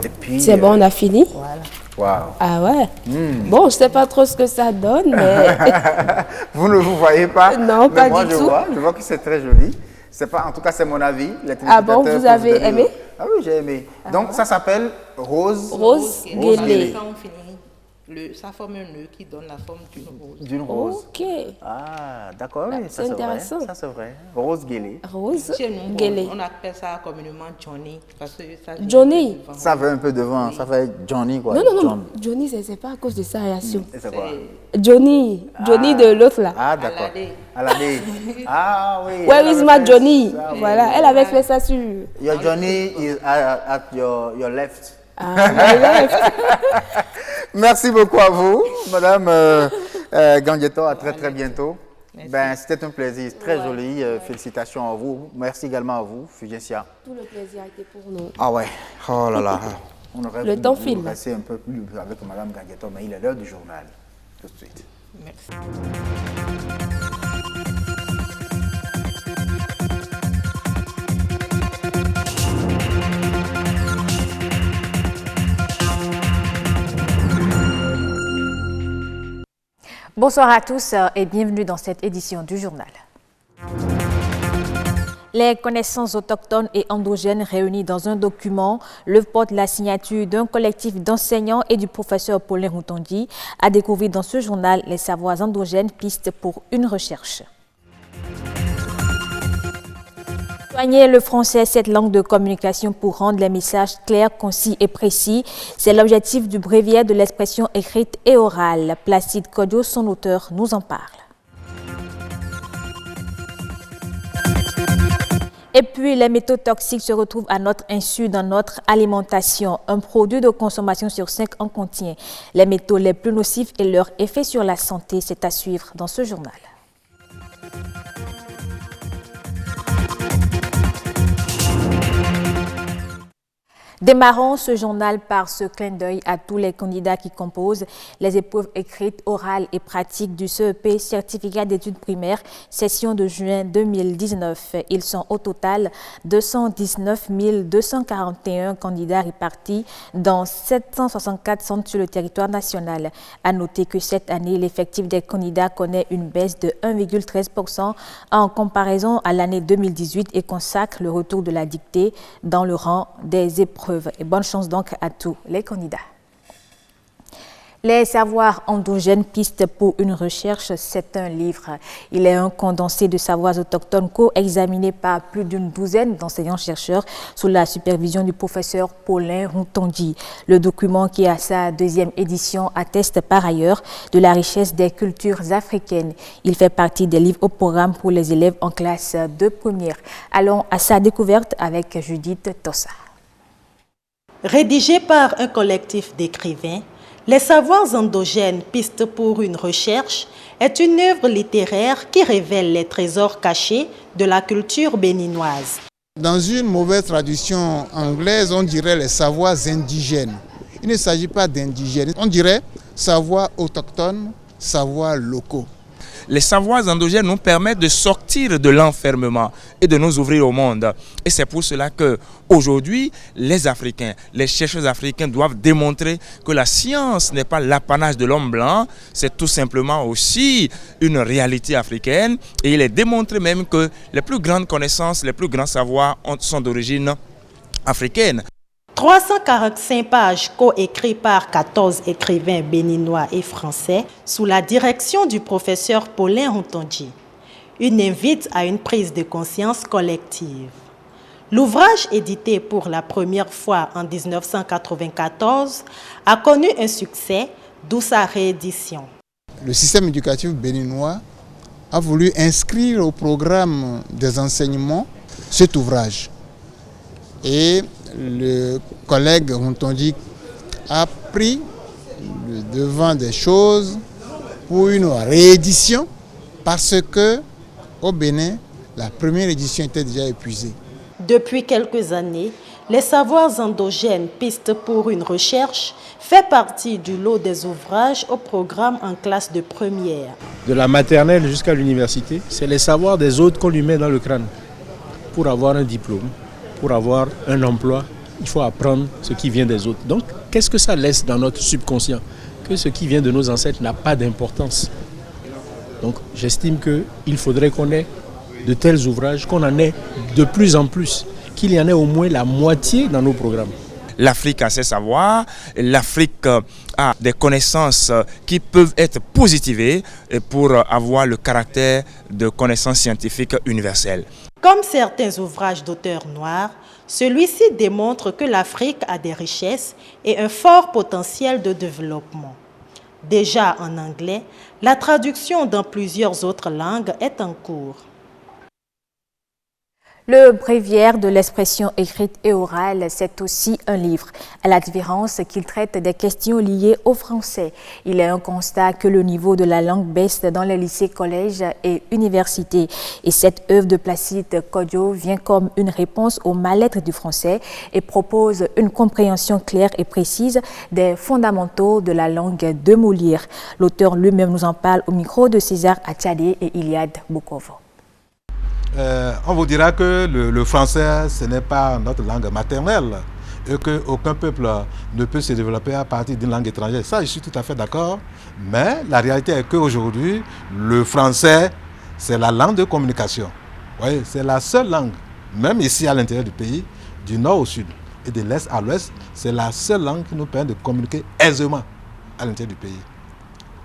Et puis... C'est bon, on a fini? Voilà. Waouh. Ah ouais? Bon, je ne sais pas trop ce que ça donne, mais... Vous ne vous voyez pas? Non, mais pas moi, du je tout. Je vois que c'est très joli. C'est pas, en tout cas, c'est mon avis. Ah bon, vous avez aimé? Ah oui, j'ai aimé. Donc, ça s'appelle rose guélé. Quand on finit, ça forme un nœud qui donne la forme d'une rose. D'une rose. Ok. Ah, d'accord, oui, c'est intéressant. Ça, c'est vrai. Rose guélé. Rose Chez nous, guélé. on appelle ça communément Johnny. Parce que ça Johnny? Ça veut un peu devant, ça fait Johnny, quoi. Non. Johnny, c'est pas à cause de sa réaction. C'est quoi? Johnny de l'autre là. Ah, d'accord. Aladé. Ah, oui. Where is my Johnny? Voilà, elle avait fait ça sur... Your Johnny is at your left. Ah, my left. Merci beaucoup à vous, Madame Gangueto. À très bientôt. Ben, c'était un plaisir très joli. Félicitations à vous. Merci également à vous, Fulgencia. Tout le plaisir a été pour nous. Ah ouais. Oh là là. On aurait Le temps file. Passer un peu plus avec Mme Gangueto, mais il est l'heure du journal. Tout de suite. Merci. Bonsoir à tous et bienvenue dans cette édition du journal. Les connaissances autochtones et endogènes réunies dans un document, l'œuvre porte la signature d'un collectif d'enseignants et du professeur Paulin Routondi, a découvert dans ce journal les savoirs endogènes, pistes pour une recherche. Soigner le français, cette langue de communication pour rendre les messages clairs, concis et précis, c'est l'objectif du bréviaire de l'expression écrite et orale. Placide Kodjo, son auteur, nous en parle. Et puis, les métaux toxiques se retrouvent à notre insu dans notre alimentation. Un produit de consommation sur 5 en contient. Les métaux les plus nocifs et leur effet sur la santé, c'est à suivre dans ce journal. Démarrons ce journal par ce clin d'œil à tous les candidats qui composent les épreuves écrites, orales et pratiques du CEP, certificat d'études primaires, session de juin 2019. Ils sont au total 219 241 candidats répartis dans 764 centres sur le territoire national. À noter que cette année, l'effectif des candidats connaît une baisse de 1,13% en comparaison à l'année 2018 et consacre le retour de la dictée dans le rang des épreuves. Et bonne chance donc à tous les candidats. Les savoirs endogènes, pistes pour une recherche, c'est un livre. Il est un condensé de savoirs autochtones co-examiné par plus d'une douzaine d'enseignants-chercheurs sous la supervision du professeur Paulin Routondi. Le document, qui a sa 2e édition, atteste par ailleurs de la richesse des cultures africaines. Il fait partie des livres au programme pour les élèves en classe de première. Allons à sa découverte avec Judith Tossa. Rédigé par un collectif d'écrivains, Les savoirs endogènes, pistes pour une recherche, est une œuvre littéraire qui révèle les trésors cachés de la culture béninoise. Dans une mauvaise traduction anglaise, on dirait les savoirs indigènes. Il ne s'agit pas d'indigènes, on dirait savoirs autochtones, savoirs locaux. Les savoirs endogènes nous permettent de sortir de l'enfermement et de nous ouvrir au monde. Et c'est pour cela qu'aujourd'hui, les Africains, les chercheurs africains doivent démontrer que la science n'est pas l'apanage de l'homme blanc, c'est tout simplement aussi une réalité africaine. Et il est démontré même que les plus grandes connaissances, les plus grands savoirs sont d'origine africaine. 345 pages coécrites par 14 écrivains béninois et français sous la direction du professeur Paulin Routondi. Une invite à une prise de conscience collective. L'ouvrage, édité pour la première fois en 1994, a connu un succès, d'où sa réédition. Le système éducatif béninois a voulu inscrire au programme des enseignements cet ouvrage. Et le collègue Routondi a pris le devant des choses pour une réédition parce que au Bénin, la première édition était déjà épuisée. Depuis quelques années, les savoirs endogènes, pistes pour une recherche, fait partie du lot des ouvrages au programme en classe de première. De la maternelle jusqu'à l'université, c'est les savoirs des autres qu'on lui met dans le crâne pour avoir un diplôme. Pour avoir un emploi, il faut apprendre ce qui vient des autres. Donc, qu'est-ce que ça laisse dans notre subconscient? Que ce qui vient de nos ancêtres n'a pas d'importance. Donc, j'estime qu'il faudrait qu'on ait de tels ouvrages, qu'on en ait de plus en plus, qu'il y en ait au moins la moitié dans nos programmes. L'Afrique a ses savoirs, l'Afrique a des connaissances qui peuvent être positivées pour avoir le caractère de connaissances scientifiques universelles. Comme certains ouvrages d'auteurs noirs, celui-ci démontre que l'Afrique a des richesses et un fort potentiel de développement. Déjà en anglais, la traduction dans plusieurs autres langues est en cours. Le bréviaire de l'expression écrite et orale, c'est aussi un livre, à la différence qu'il traite des questions liées au français. Il est un constat que le niveau de la langue baisse dans les lycées, collèges et universités. Et cette œuvre de Placide Kodjo vient comme une réponse au mal-être du français et propose une compréhension claire et précise des fondamentaux de la langue de Molière. L'auteur lui-même nous en parle au micro de César Attiadé et Iliad Bukovo. On vous dira que le français, ce n'est pas notre langue maternelle et qu'aucun peuple ne peut se développer à partir d'une langue étrangère. Ça, je suis tout à fait d'accord. Mais la réalité est qu'aujourd'hui, le français, c'est la langue de communication. Oui, c'est la seule langue, même ici à l'intérieur du pays, du nord au sud et de l'est à l'ouest, c'est la seule langue qui nous permet de communiquer aisément à l'intérieur du pays.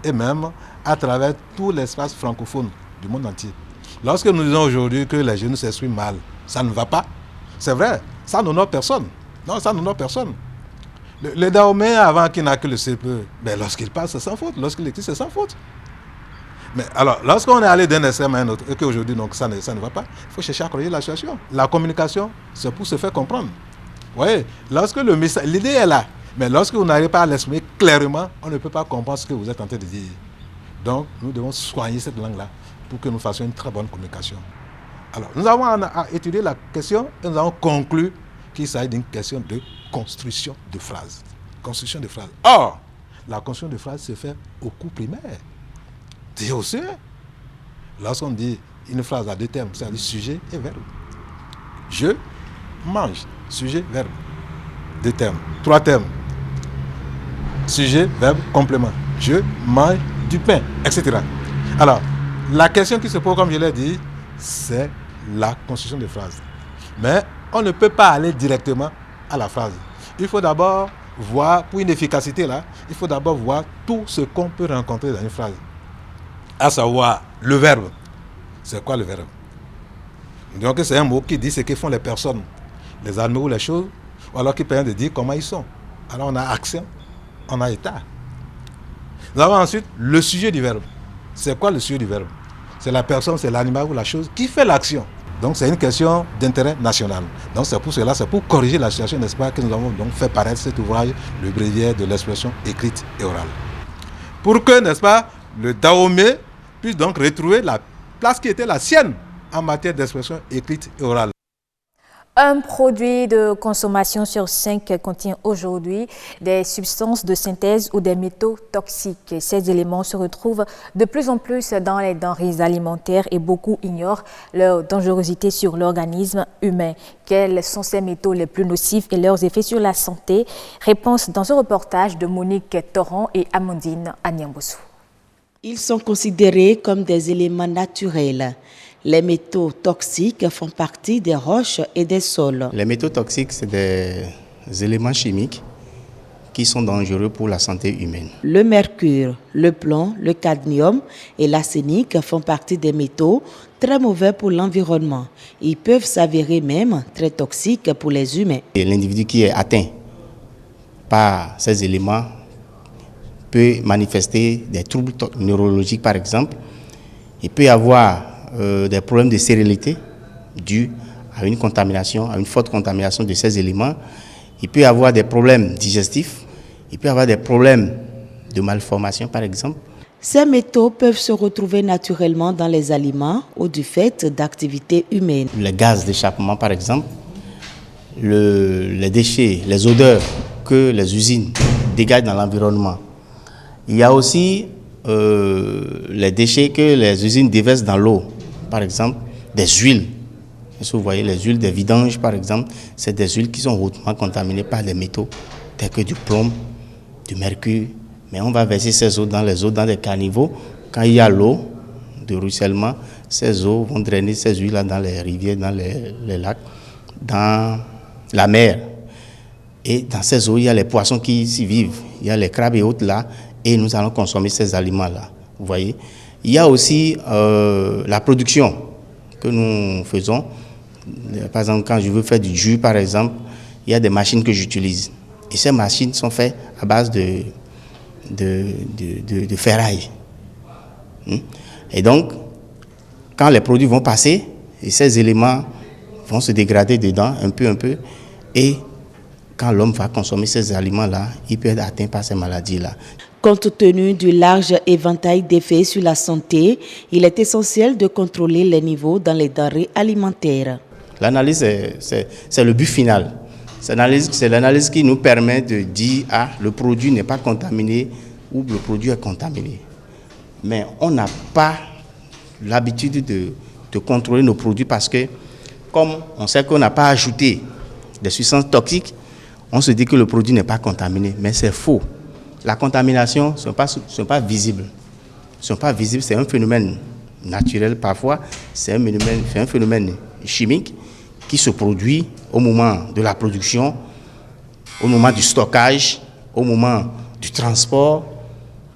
Et même à travers tout l'espace francophone du monde entier. Lorsque nous disons aujourd'hui que les jeunes s'expriment mal, ça ne va pas. C'est vrai, ça n'honore personne. Non, ça n'honore personne. Le Dahomey, avant qu'il n'a que le CPE, ben lorsqu'il parle, c'est sans faute. Lorsqu'il écrit, c'est sans faute. Mais alors, lorsqu'on est allé d'un extrême à un autre, et qu'aujourd'hui, donc, ça ne va pas, il faut chercher à corriger la situation. La communication, c'est pour se faire comprendre. Vous voyez, lorsque le message, l'idée est là, mais lorsque vous n'arrivez pas à l'exprimer clairement, on ne peut pas comprendre ce que vous êtes en train de dire. Donc, nous devons soigner cette langue-là pour que nous fassions une très bonne communication. Alors, nous avons étudié la question et nous avons conclu qu'il s'agit d'une question de construction de phrases. Construction de phrases. Or, la construction de phrases se fait au cours primaire. C'est aussi, lorsqu'on dit une phrase à deux termes, c'est-à-dire sujet et verbe. Je mange, sujet, verbe. Deux termes, trois termes. Sujet, verbe, complément. Je mange du pain, etc. Alors, la question qui se pose, comme je l'ai dit, c'est la construction de phrases. Mais on ne peut pas aller directement à la phrase. Il faut d'abord voir, pour une efficacité là, il faut d'abord voir tout ce qu'on peut rencontrer dans une phrase. À savoir, le verbe. C'est quoi le verbe? Donc c'est un mot qui dit ce que font les personnes, les animaux ou les choses, ou alors qui permet de dire comment ils sont. Alors on a action, on a état. Nous avons ensuite le sujet du verbe. C'est quoi le sujet du verbe? C'est la personne, c'est l'animal ou la chose qui fait l'action. Donc c'est une question d'intérêt national. Donc c'est pour cela, c'est pour corriger la situation, n'est-ce pas, que nous avons donc fait paraître cet ouvrage, le bréviaire de l'expression écrite et orale. Pour que, n'est-ce pas, le Dahomey puisse donc retrouver la place qui était la sienne en matière d'expression écrite et orale. Un produit de consommation sur 5 contient aujourd'hui des substances de synthèse ou des métaux toxiques. Ces éléments se retrouvent de plus en plus dans les denrées alimentaires et beaucoup ignorent leur dangerosité sur l'organisme humain. Quels sont ces métaux les plus nocifs et leurs effets sur la santé? Réponse dans ce reportage de Monique Torrent et Amandine Anyambossou. Ils sont considérés comme des éléments naturels. Les métaux toxiques font partie des roches et des sols. Les métaux toxiques, c'est des éléments chimiques qui sont dangereux pour la santé humaine. Le mercure, le plomb, le cadmium et l'arsenic font partie des métaux très mauvais pour l'environnement. Ils peuvent s'avérer même très toxiques pour les humains. Et l'individu qui est atteint par ces éléments peut manifester des troubles neurologiques, par exemple. Il peut y avoir des problèmes de stérilité dus à une contamination, à une forte contamination de ces éléments. Il peut y avoir des problèmes digestifs, il peut y avoir des problèmes de malformation par exemple. Ces métaux peuvent se retrouver naturellement dans les aliments ou du fait d'activités humaines. Les gaz d'échappement par exemple, les déchets, les odeurs que les usines dégagent dans l'environnement. Il y a aussi les déchets que les usines déversent dans l'eau. Par exemple, des huiles. Si vous voyez les huiles des vidanges, par exemple, c'est des huiles qui sont hautement contaminées par des métaux, tels que du plomb, du mercure. Mais on va verser ces eaux dans les eaux, dans des caniveaux. Quand il y a l'eau de ruissellement, ces eaux vont drainer ces huiles-là dans les rivières, dans les lacs, dans la mer. Et dans ces eaux, il y a les poissons qui s'y vivent. Il y a les crabes et autres là. Et nous allons consommer ces aliments-là. Vous voyez? Il y a aussi la production que nous faisons. Par exemple, quand je veux faire du jus, par exemple, il y a des machines que j'utilise. Et ces machines sont faites à base de ferraille. Et donc, quand les produits vont passer, et ces éléments vont se dégrader dedans un peu. Et quand l'homme va consommer ces aliments-là, il peut être atteint par ces maladies-là. Compte tenu du large éventail d'effets sur la santé, il est essentiel de contrôler les niveaux dans les denrées alimentaires. L'analyse, c'est le but final. C'est l'analyse qui nous permet de dire « Ah, le produit n'est pas contaminé » ou « Le produit est contaminé ». Mais on n'a pas l'habitude de contrôler nos produits parce que, comme on sait qu'on n'a pas ajouté des substances toxiques, on se dit que le produit n'est pas contaminé. Mais c'est faux. La contamination ne sont pas visibles. C'est un phénomène naturel parfois, c'est un phénomène chimique qui se produit au moment de la production, au moment du stockage, au moment du transport,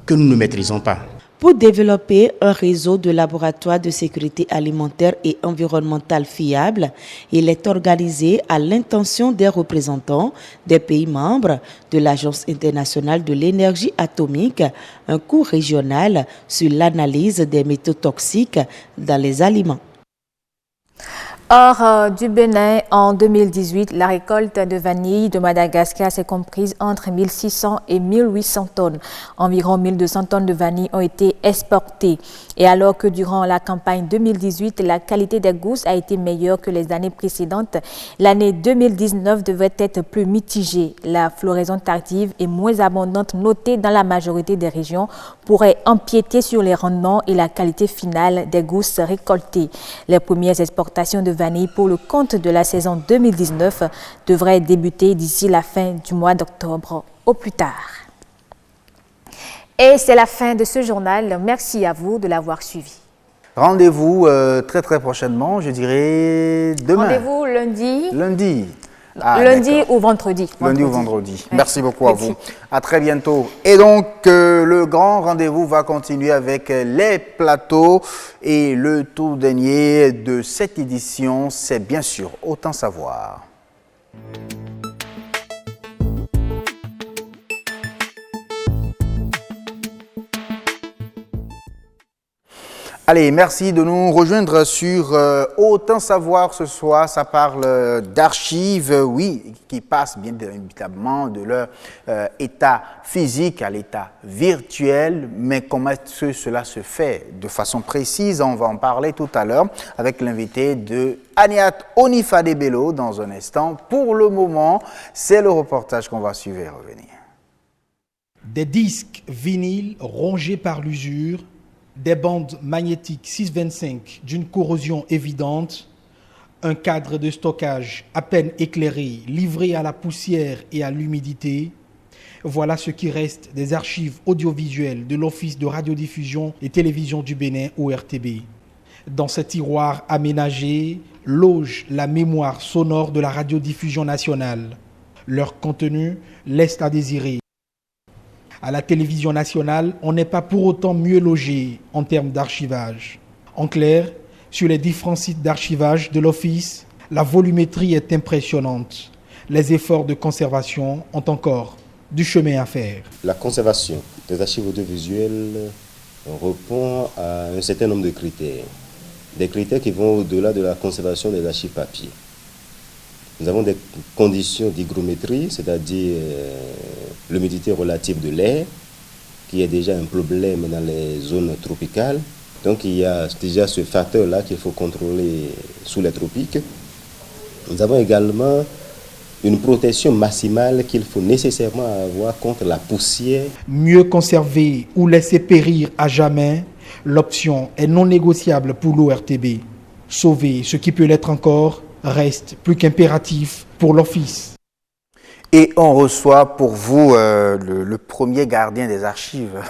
que nous ne maîtrisons pas. Pour développer un réseau de laboratoires de sécurité alimentaire et environnementale fiable, il est organisé à l'intention des représentants des pays membres de l'Agence internationale de l'énergie atomique, un cours régional sur l'analyse des métaux toxiques dans les aliments. Hors du Bénin, en 2018, la récolte de vanille de Madagascar s'est comprise entre 1600 et 1800 tonnes. Environ 1200 tonnes de vanille ont été exportées. Et alors que durant la campagne 2018, la qualité des gousses a été meilleure que les années précédentes, l'année 2019 devrait être plus mitigée. La floraison tardive et moins abondante notée dans la majorité des régions pourrait empiéter sur les rendements et la qualité finale des gousses récoltées. Les premières exportations de vanille pour le compte de la saison 2019 devrait débuter d'ici la fin du mois d'octobre au plus tard. Et c'est la fin de ce journal. Merci à vous de l'avoir suivi. Rendez-vous très prochainement, je dirais demain. Rendez-vous lundi. Lundi. Lundi ou vendredi. Lundi ou vendredi. Oui. Merci beaucoup à vous. À très bientôt. Et donc, le grand rendez-vous va continuer avec les plateaux. Et le tout dernier de cette édition, c'est bien sûr Autant savoir. Allez, merci de nous rejoindre sur Autant savoir ce soir. Ça parle d'archives, oui, qui passent bien évidemment de leur état physique à l'état virtuel. Mais comment est-ce que cela se fait de façon précise? On va en parler tout à l'heure avec l'invité de Aniat Onifade-Bello dans un instant. Pour le moment, c'est le reportage qu'on va suivre et revenir. Des disques vinyles rongés par l'usure, des bandes magnétiques 625 d'une corrosion évidente, un cadre de stockage à peine éclairé, livré à la poussière et à l'humidité. Voilà ce qui reste des archives audiovisuelles de l'Office de radiodiffusion et télévision du Bénin, ORTB. Dans ces tiroirs aménagés loge la mémoire sonore de la radiodiffusion nationale. Leur contenu laisse à désirer. À la télévision nationale, on n'est pas pour autant mieux logé en termes d'archivage. En clair, sur les différents sites d'archivage de l'Office, la volumétrie est impressionnante. Les efforts de conservation ont encore du chemin à faire. La conservation des archives audiovisuelles répond à un certain nombre de critères. Des critères qui vont au-delà de la conservation des archives papier. Nous avons des conditions d'hygrométrie, c'est-à-dire l'humidité relative de l'air, qui est déjà un problème dans les zones tropicales. Donc il y a déjà ce facteur-là qu'il faut contrôler sous les tropiques. Nous avons également une protection maximale qu'il faut nécessairement avoir contre la poussière. Mieux conserver ou laisser périr à jamais, l'option est non négociable pour l'ORTB. Sauver ce qui peut l'être encore reste plus qu'impératif pour l'Office. Et on reçoit pour vous le premier gardien des archives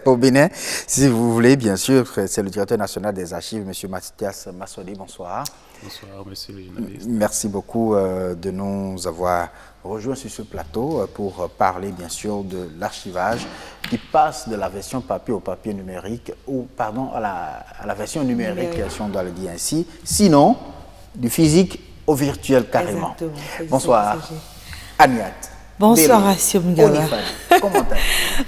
au Bénin, si vous voulez, bien sûr. C'est le directeur national des archives, M. Mathias Massodi. Bonsoir. Bonsoir, monsieur le journaliste. Merci beaucoup de nous avoir rejoints sur ce plateau pour parler, bien sûr, de l'archivage qui passe de la version papier au papier numérique, ou pardon, à la version numérique, si on doit le dire ainsi. Sinon, du physique au virtuel carrément. Bonsoir. Aniat. Bonsoir, Assio Mgawa.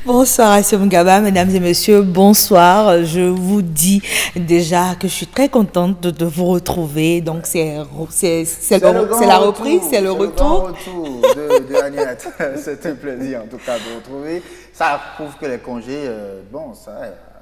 Bonsoir Assem Gaba, mesdames et messieurs, bonsoir. Je vous dis déjà que je suis très contente de vous retrouver. Donc c'est la reprise, c'est le retour. De Agnès. C'est un plaisir en tout cas de vous retrouver. Ça prouve que les congés,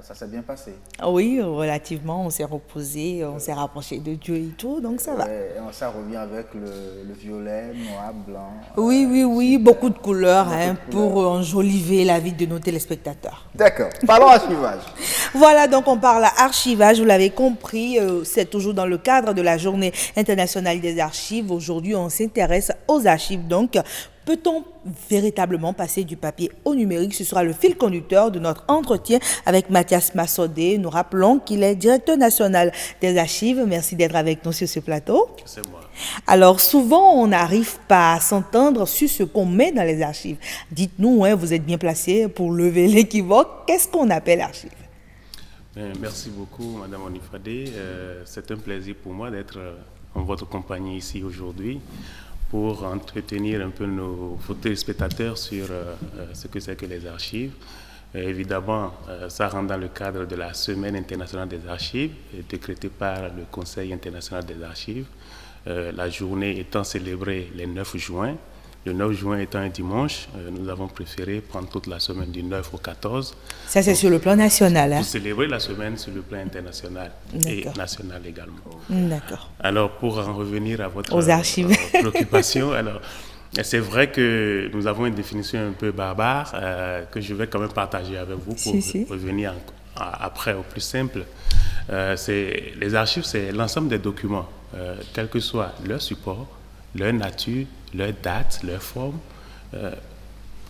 ça s'est bien passé. Oui, relativement, on s'est reposé, on s'est rapproché de Dieu et tout, donc ça va. Et ça revient avec le violet, noir, blanc. Oui, beaucoup de couleurs pour enjoliver la vie de nos téléspectateurs. D'accord, parlons archivage. Voilà, donc on parle archivage, vous l'avez compris, c'est toujours dans le cadre de la Journée internationale des archives. Aujourd'hui, on s'intéresse aux archives, donc peut-on véritablement passer du papier au numérique? Ce sera le fil conducteur de notre entretien avec Mathias Massodé. Nous rappelons qu'il est directeur national des archives. Merci d'être avec nous sur ce plateau. C'est moi. Alors, souvent, on n'arrive pas à s'entendre sur ce qu'on met dans les archives. Dites-nous, vous êtes bien placé pour lever l'équivoque. Qu'est-ce qu'on appelle archive? Merci beaucoup, Madame Onifadé. C'est un plaisir pour moi d'être en votre compagnie ici aujourd'hui, pour entretenir un peu nos téléspectateurs sur ce que c'est que les archives. Évidemment, ça rentre dans le cadre de la Semaine internationale des archives, décrétée par le Conseil international des archives. La journée étant célébrée le 9 juin. Le 9 juin étant un dimanche, nous avons préféré prendre toute la semaine du 9 au 14. Ça, c'est sur le plan national. Pour célébrer la semaine sur le plan international et national également. D'accord. Alors, pour en revenir à votre préoccupation, alors, c'est vrai que nous avons une définition un peu barbare que je vais quand même partager avec vous pour revenir après au plus simple. Les archives, c'est l'ensemble des documents, quel que soit leur support, leur nature, leur date, leur forme,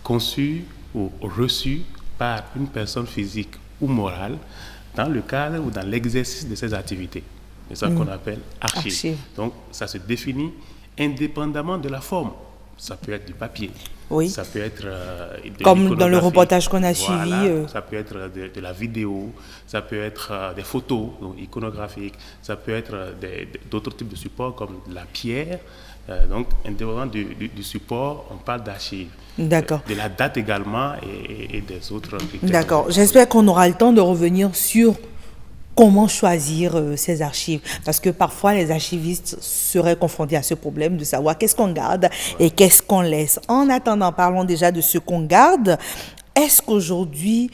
conçue ou reçue par une personne physique ou morale dans le cadre ou dans l'exercice de ses activités. C'est ça qu'on appelle archive. Donc, ça se définit indépendamment de la forme. Ça peut être du papier. Oui. Ça peut être comme dans le reportage qu'on a suivi. Ça peut être de la vidéo, ça peut être des photos donc iconographiques, ça peut être d'autres types de supports comme la pierre. Donc, indépendamment du support, on parle d'archives. D'accord. De la date également et des autres critères. D'accord. J'espère qu'on aura le temps de revenir sur comment choisir ces archives. Parce que parfois, les archivistes seraient confrontés à ce problème de savoir qu'est-ce qu'on garde et qu'est-ce qu'on laisse. En attendant, parlons déjà de ce qu'on garde. Est-ce qu'aujourd'hui,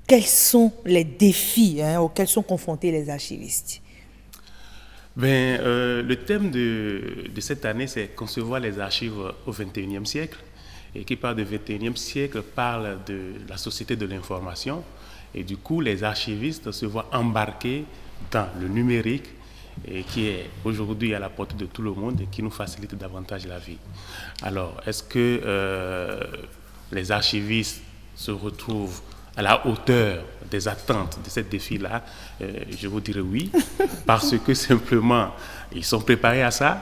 quels sont les défis auxquels sont confrontés les archivistes? Le thème de cette année, c'est concevoir les archives au XXIe siècle. Et qui parle du XXIe siècle parle de la société de l'information. Et du coup, les archivistes se voient embarqués dans le numérique et qui est aujourd'hui à la portée de tout le monde et qui nous facilite davantage la vie. Alors, est-ce que les archivistes se retrouvent à la hauteur des attentes de ce défi-là? Je vous dirais oui, parce que simplement, ils sont préparés à ça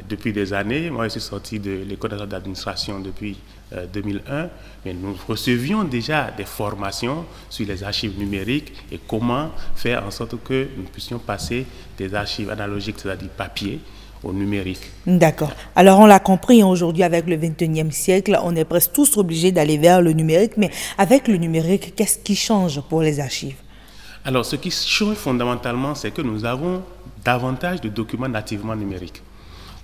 depuis des années. Moi, je suis sorti de l'école d'administration depuis 2001, mais nous recevions déjà des formations sur les archives numériques et comment faire en sorte que nous puissions passer des archives analogiques, c'est-à-dire papier, au numérique. D'accord. Alors, on l'a compris, aujourd'hui, avec le XXIe siècle, on est presque tous obligés d'aller vers le numérique. Mais avec le numérique, qu'est-ce qui change pour les archives? Alors, ce qui change fondamentalement, c'est que nous avons davantage de documents nativement numériques.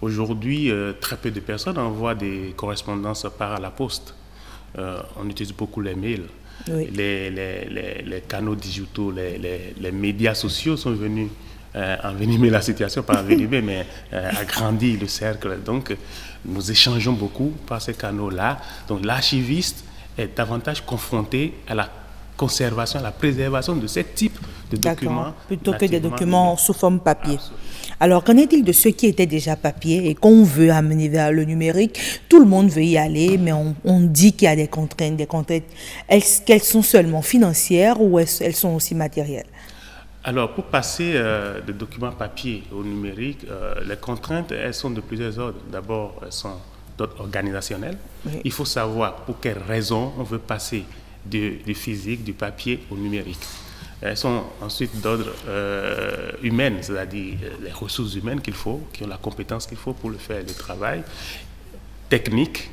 Aujourd'hui, très peu de personnes envoient des correspondances par la poste. On utilise beaucoup les mails. Oui. Les canaux digitaux, les médias sociaux sont venus envenimer la situation, pas envenimer, mais agrandir le cercle. Donc, nous échangeons beaucoup par ces canaux-là. Donc, l'archiviste est davantage confronté à la conservation, à la préservation de ce type de documents. Plutôt que des documents sous forme papier. Absolument. Alors, qu'en est-il de ceux qui étaient déjà papier et qu'on veut amener vers le numérique? Tout le monde veut y aller, mais on dit qu'il y a des contraintes. Est-ce qu'elles sont seulement financières ou elles sont aussi matérielles? Alors, pour passer de documents papier au numérique, les contraintes, elles sont de plusieurs ordres. D'abord, elles sont d'ordre organisationnel. Oui. Il faut savoir pour quelles raisons on veut passer du physique, du papier au numérique. Elles sont ensuite d'ordre humain, c'est-à-dire les ressources humaines qu'il faut, qui ont la compétence qu'il faut pour le faire, le travail. Technique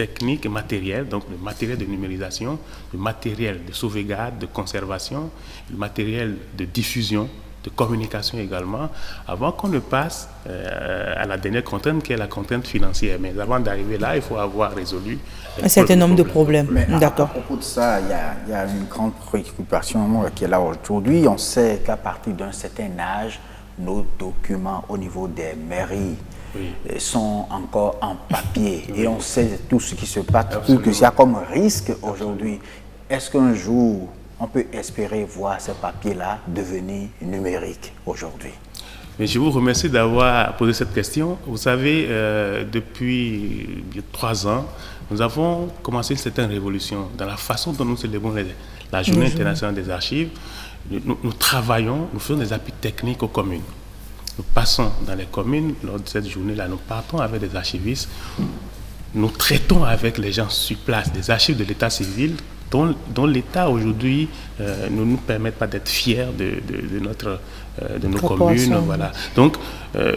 techniques et matériels, donc le matériel de numérisation, le matériel de sauvegarde, de conservation, le matériel de diffusion, de communication également, avant qu'on ne passe à la dernière contrainte qui est la contrainte financière. Mais avant d'arriver là, il faut avoir résolu un certain nombre de problèmes. D'accord. À propos de ça, il y a une grande préoccupation qui est là aujourd'hui. On sait qu'à partir d'un certain âge, nos documents au niveau des mairies sont encore en papier. Et on sait tout ce qui se passe, tout ce qu'il y a comme risque aujourd'hui. Est-ce qu'un jour, on peut espérer voir ces papiers-là devenir numériques aujourd'hui? Mais je vous remercie d'avoir posé cette question. Vous savez, depuis 3 ans, nous avons commencé une certaine révolution dans la façon dont nous célébrons la Journée internationale des archives. Nous travaillons, nous faisons des appuis techniques aux communes. Nous passons dans les communes, lors de cette journée-là, nous partons avec des archivistes, nous traitons avec les gens sur place, des archives de l'état civil, dont l'État aujourd'hui ne nous permet pas d'être fiers de nos communes. Voilà. Donc,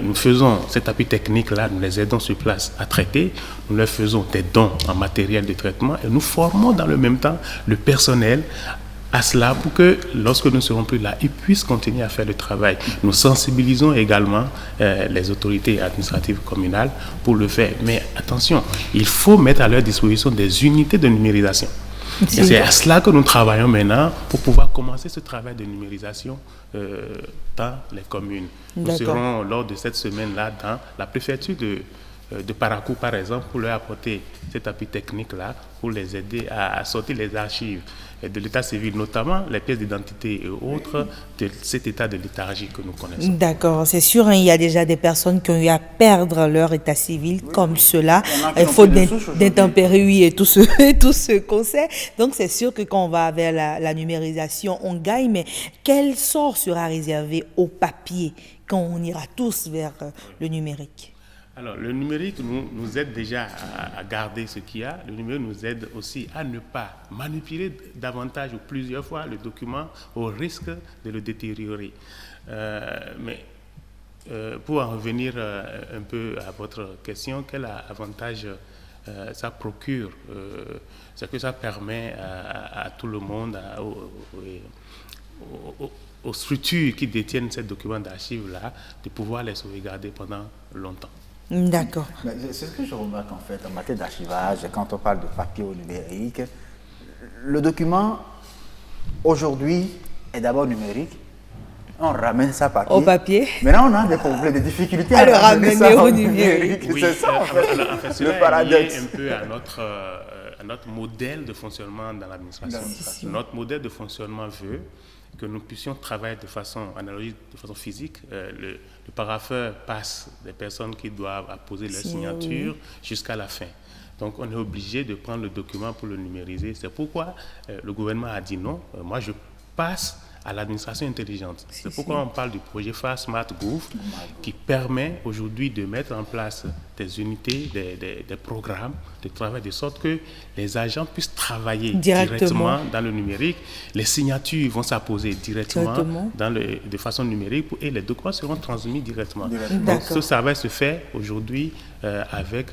nous faisons cet appui technique-là, nous les aidons sur place à traiter, nous leur faisons des dons en matériel de traitement et nous formons dans le même temps le personnel à cela pour que lorsque nous ne serons plus là, ils puissent continuer à faire le travail. Nous sensibilisons également les autorités administratives communales pour le faire. Mais attention, il faut mettre à leur disposition des unités de numérisation. Et c'est à cela que nous travaillons maintenant pour pouvoir commencer ce travail de numérisation dans les communes. Nous serons lors de cette semaine-là dans la préfecture de Parakou, par exemple, pour leur apporter cet appui technique-là, pour les aider à sortir les archives de l'état civil, notamment les pièces d'identité et autres de cet état de léthargie que nous connaissons. D'accord, c'est sûr, il y a déjà des personnes qui ont eu à perdre leur état civil comme cela, faute d'intempéries et tout ce qu'on sait. Donc c'est sûr que quand on va vers la numérisation, on gagne, mais quel sort sera réservé au papier quand on ira tous vers le numérique? Alors, le numérique nous aide déjà à garder ce qu'il y a. Le numérique nous aide aussi à ne pas manipuler davantage ou plusieurs fois le document au risque de le détériorer. Mais pour en revenir un peu à votre question, quel avantage ça procure? C'est que ça permet à tout le monde, aux structures qui détiennent ces documents d'archives-là, de pouvoir les sauvegarder pendant longtemps. D'accord. C'est ce que je remarque en fait en matière d'archivage, quand on parle de papier au numérique. Le document aujourd'hui est d'abord numérique. On ramène ça papier. Au papier. Maintenant, on a des problèmes, des difficultés à le ramener ça au numérique. Oui, c'est ça en fait, en fait le paradoxe. Un peu à notre modèle de fonctionnement dans l'administration. Notre modèle de fonctionnement veut que nous puissions travailler de façon analogique, de façon physique. Le parapheur passe des personnes qui doivent apposer leur signature jusqu'à la fin. Donc on est obligé de prendre le document pour le numériser. C'est pourquoi le gouvernement a dit non. Moi je passe à l'administration intelligente. C'est pourquoi on parle du projet Phare Smart Gouv qui permet aujourd'hui de mettre en place des unités, des programmes de travail de sorte que les agents puissent travailler directement dans le numérique. Les signatures vont s'apposer directement de façon numérique et les documents seront transmis directement. Donc ce travail se fait aujourd'hui avec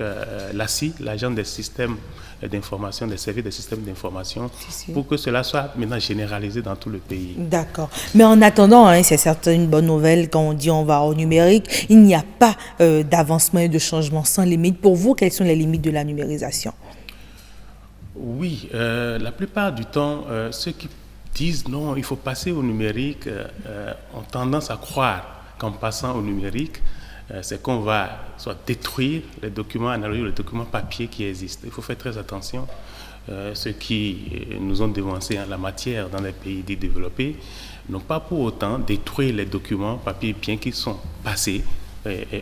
l'ASI, l'agent des systèmes d'information, des services des systèmes d'information, pour que cela soit maintenant généralisé dans tout le pays. D'accord. Mais en attendant, c'est certes une bonne nouvelle quand on dit on va au numérique, il n'y a pas d'avancement et de changement sans limite. Pour vous, quelles sont les limites de la numérisation? Oui, la plupart du temps, ceux qui disent non, il faut passer au numérique, ont tendance à croire qu'en passant au numérique, c'est qu'on va soit détruire les documents analogiques, les documents papier qui existent. Il faut faire très attention. Ceux qui nous ont devancés en la matière dans les pays développés n'ont pas pour autant détruire les documents papier bien qu'ils sont passés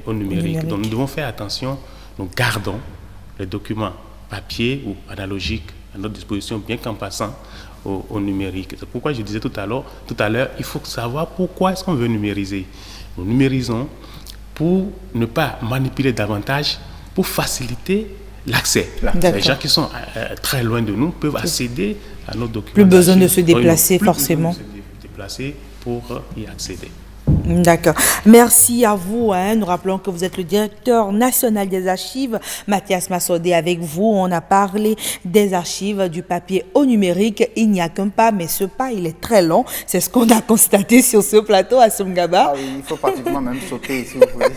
au numérique. Donc nous devons faire attention. Nous gardons les documents papier ou analogiques à notre disposition bien qu'en passant au numérique. C'est pourquoi je disais tout à l'heure, il faut savoir pourquoi est-ce qu'on veut numériser. Nous numérisons pour ne pas manipuler davantage, pour faciliter l'accès. Les gens qui sont très loin de nous peuvent accéder à nos documents. Plus besoin de se déplacer forcément. Plus besoin de se déplacer pour y accéder. D'accord. Merci à vous. Nous rappelons que vous êtes le directeur national des archives. Mathias Massoudé avec vous. On a parlé des archives, du papier au numérique. Il n'y a qu'un pas, mais ce pas, il est très long. C'est ce qu'on a constaté sur ce plateau à Sumgaba. Ah oui, il faut pratiquement même sauter, si vous voulez.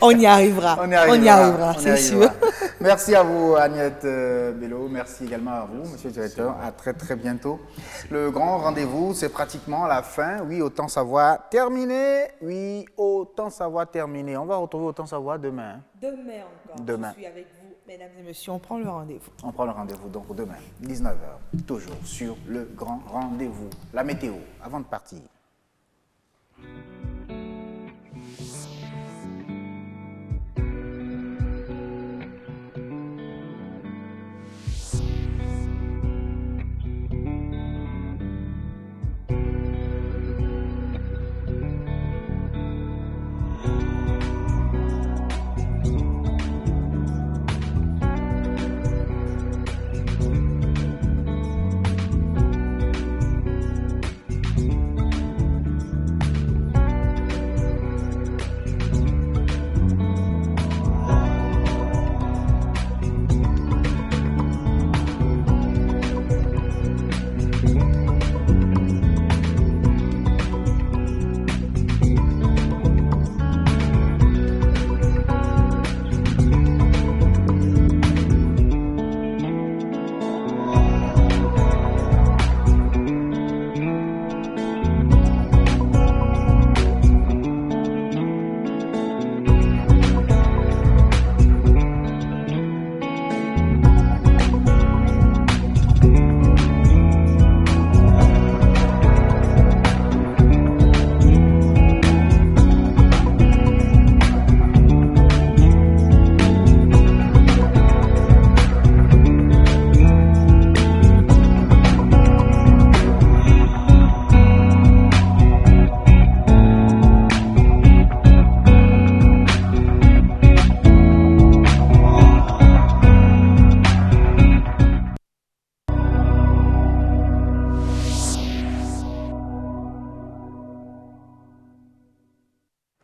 On y arrivera. On y arrivera, c'est sûr. Merci à vous, Agnette Bello. Merci également à vous, monsieur le directeur. À très, très bientôt. Le grand rendez-vous, c'est pratiquement la fin. Oui, Autant Savoir terminé. Oui, Autant Savoir terminé. On va retrouver Autant Savoir demain. Demain encore. Demain. Je suis avec vous, mesdames et messieurs. On prend le rendez-vous. On prend le rendez-vous donc demain, 19h, toujours sur le grand rendez-vous. La météo, avant de partir.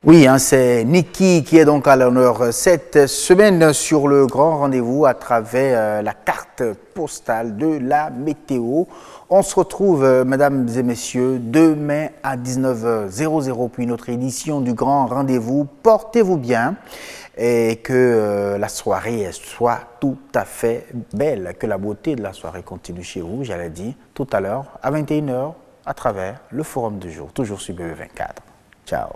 Oui, c'est Niki qui est donc à l'honneur cette semaine sur le grand rendez-vous à travers la carte postale de la météo. On se retrouve, mesdames et messieurs, demain à 19h00 pour une autre édition du grand rendez-vous. Portez-vous bien et que la soirée soit tout à fait belle, que la beauté de la soirée continue chez vous, j'allais dire, tout à l'heure à 21h à travers le forum du jour, toujours sur BB24. Ciao.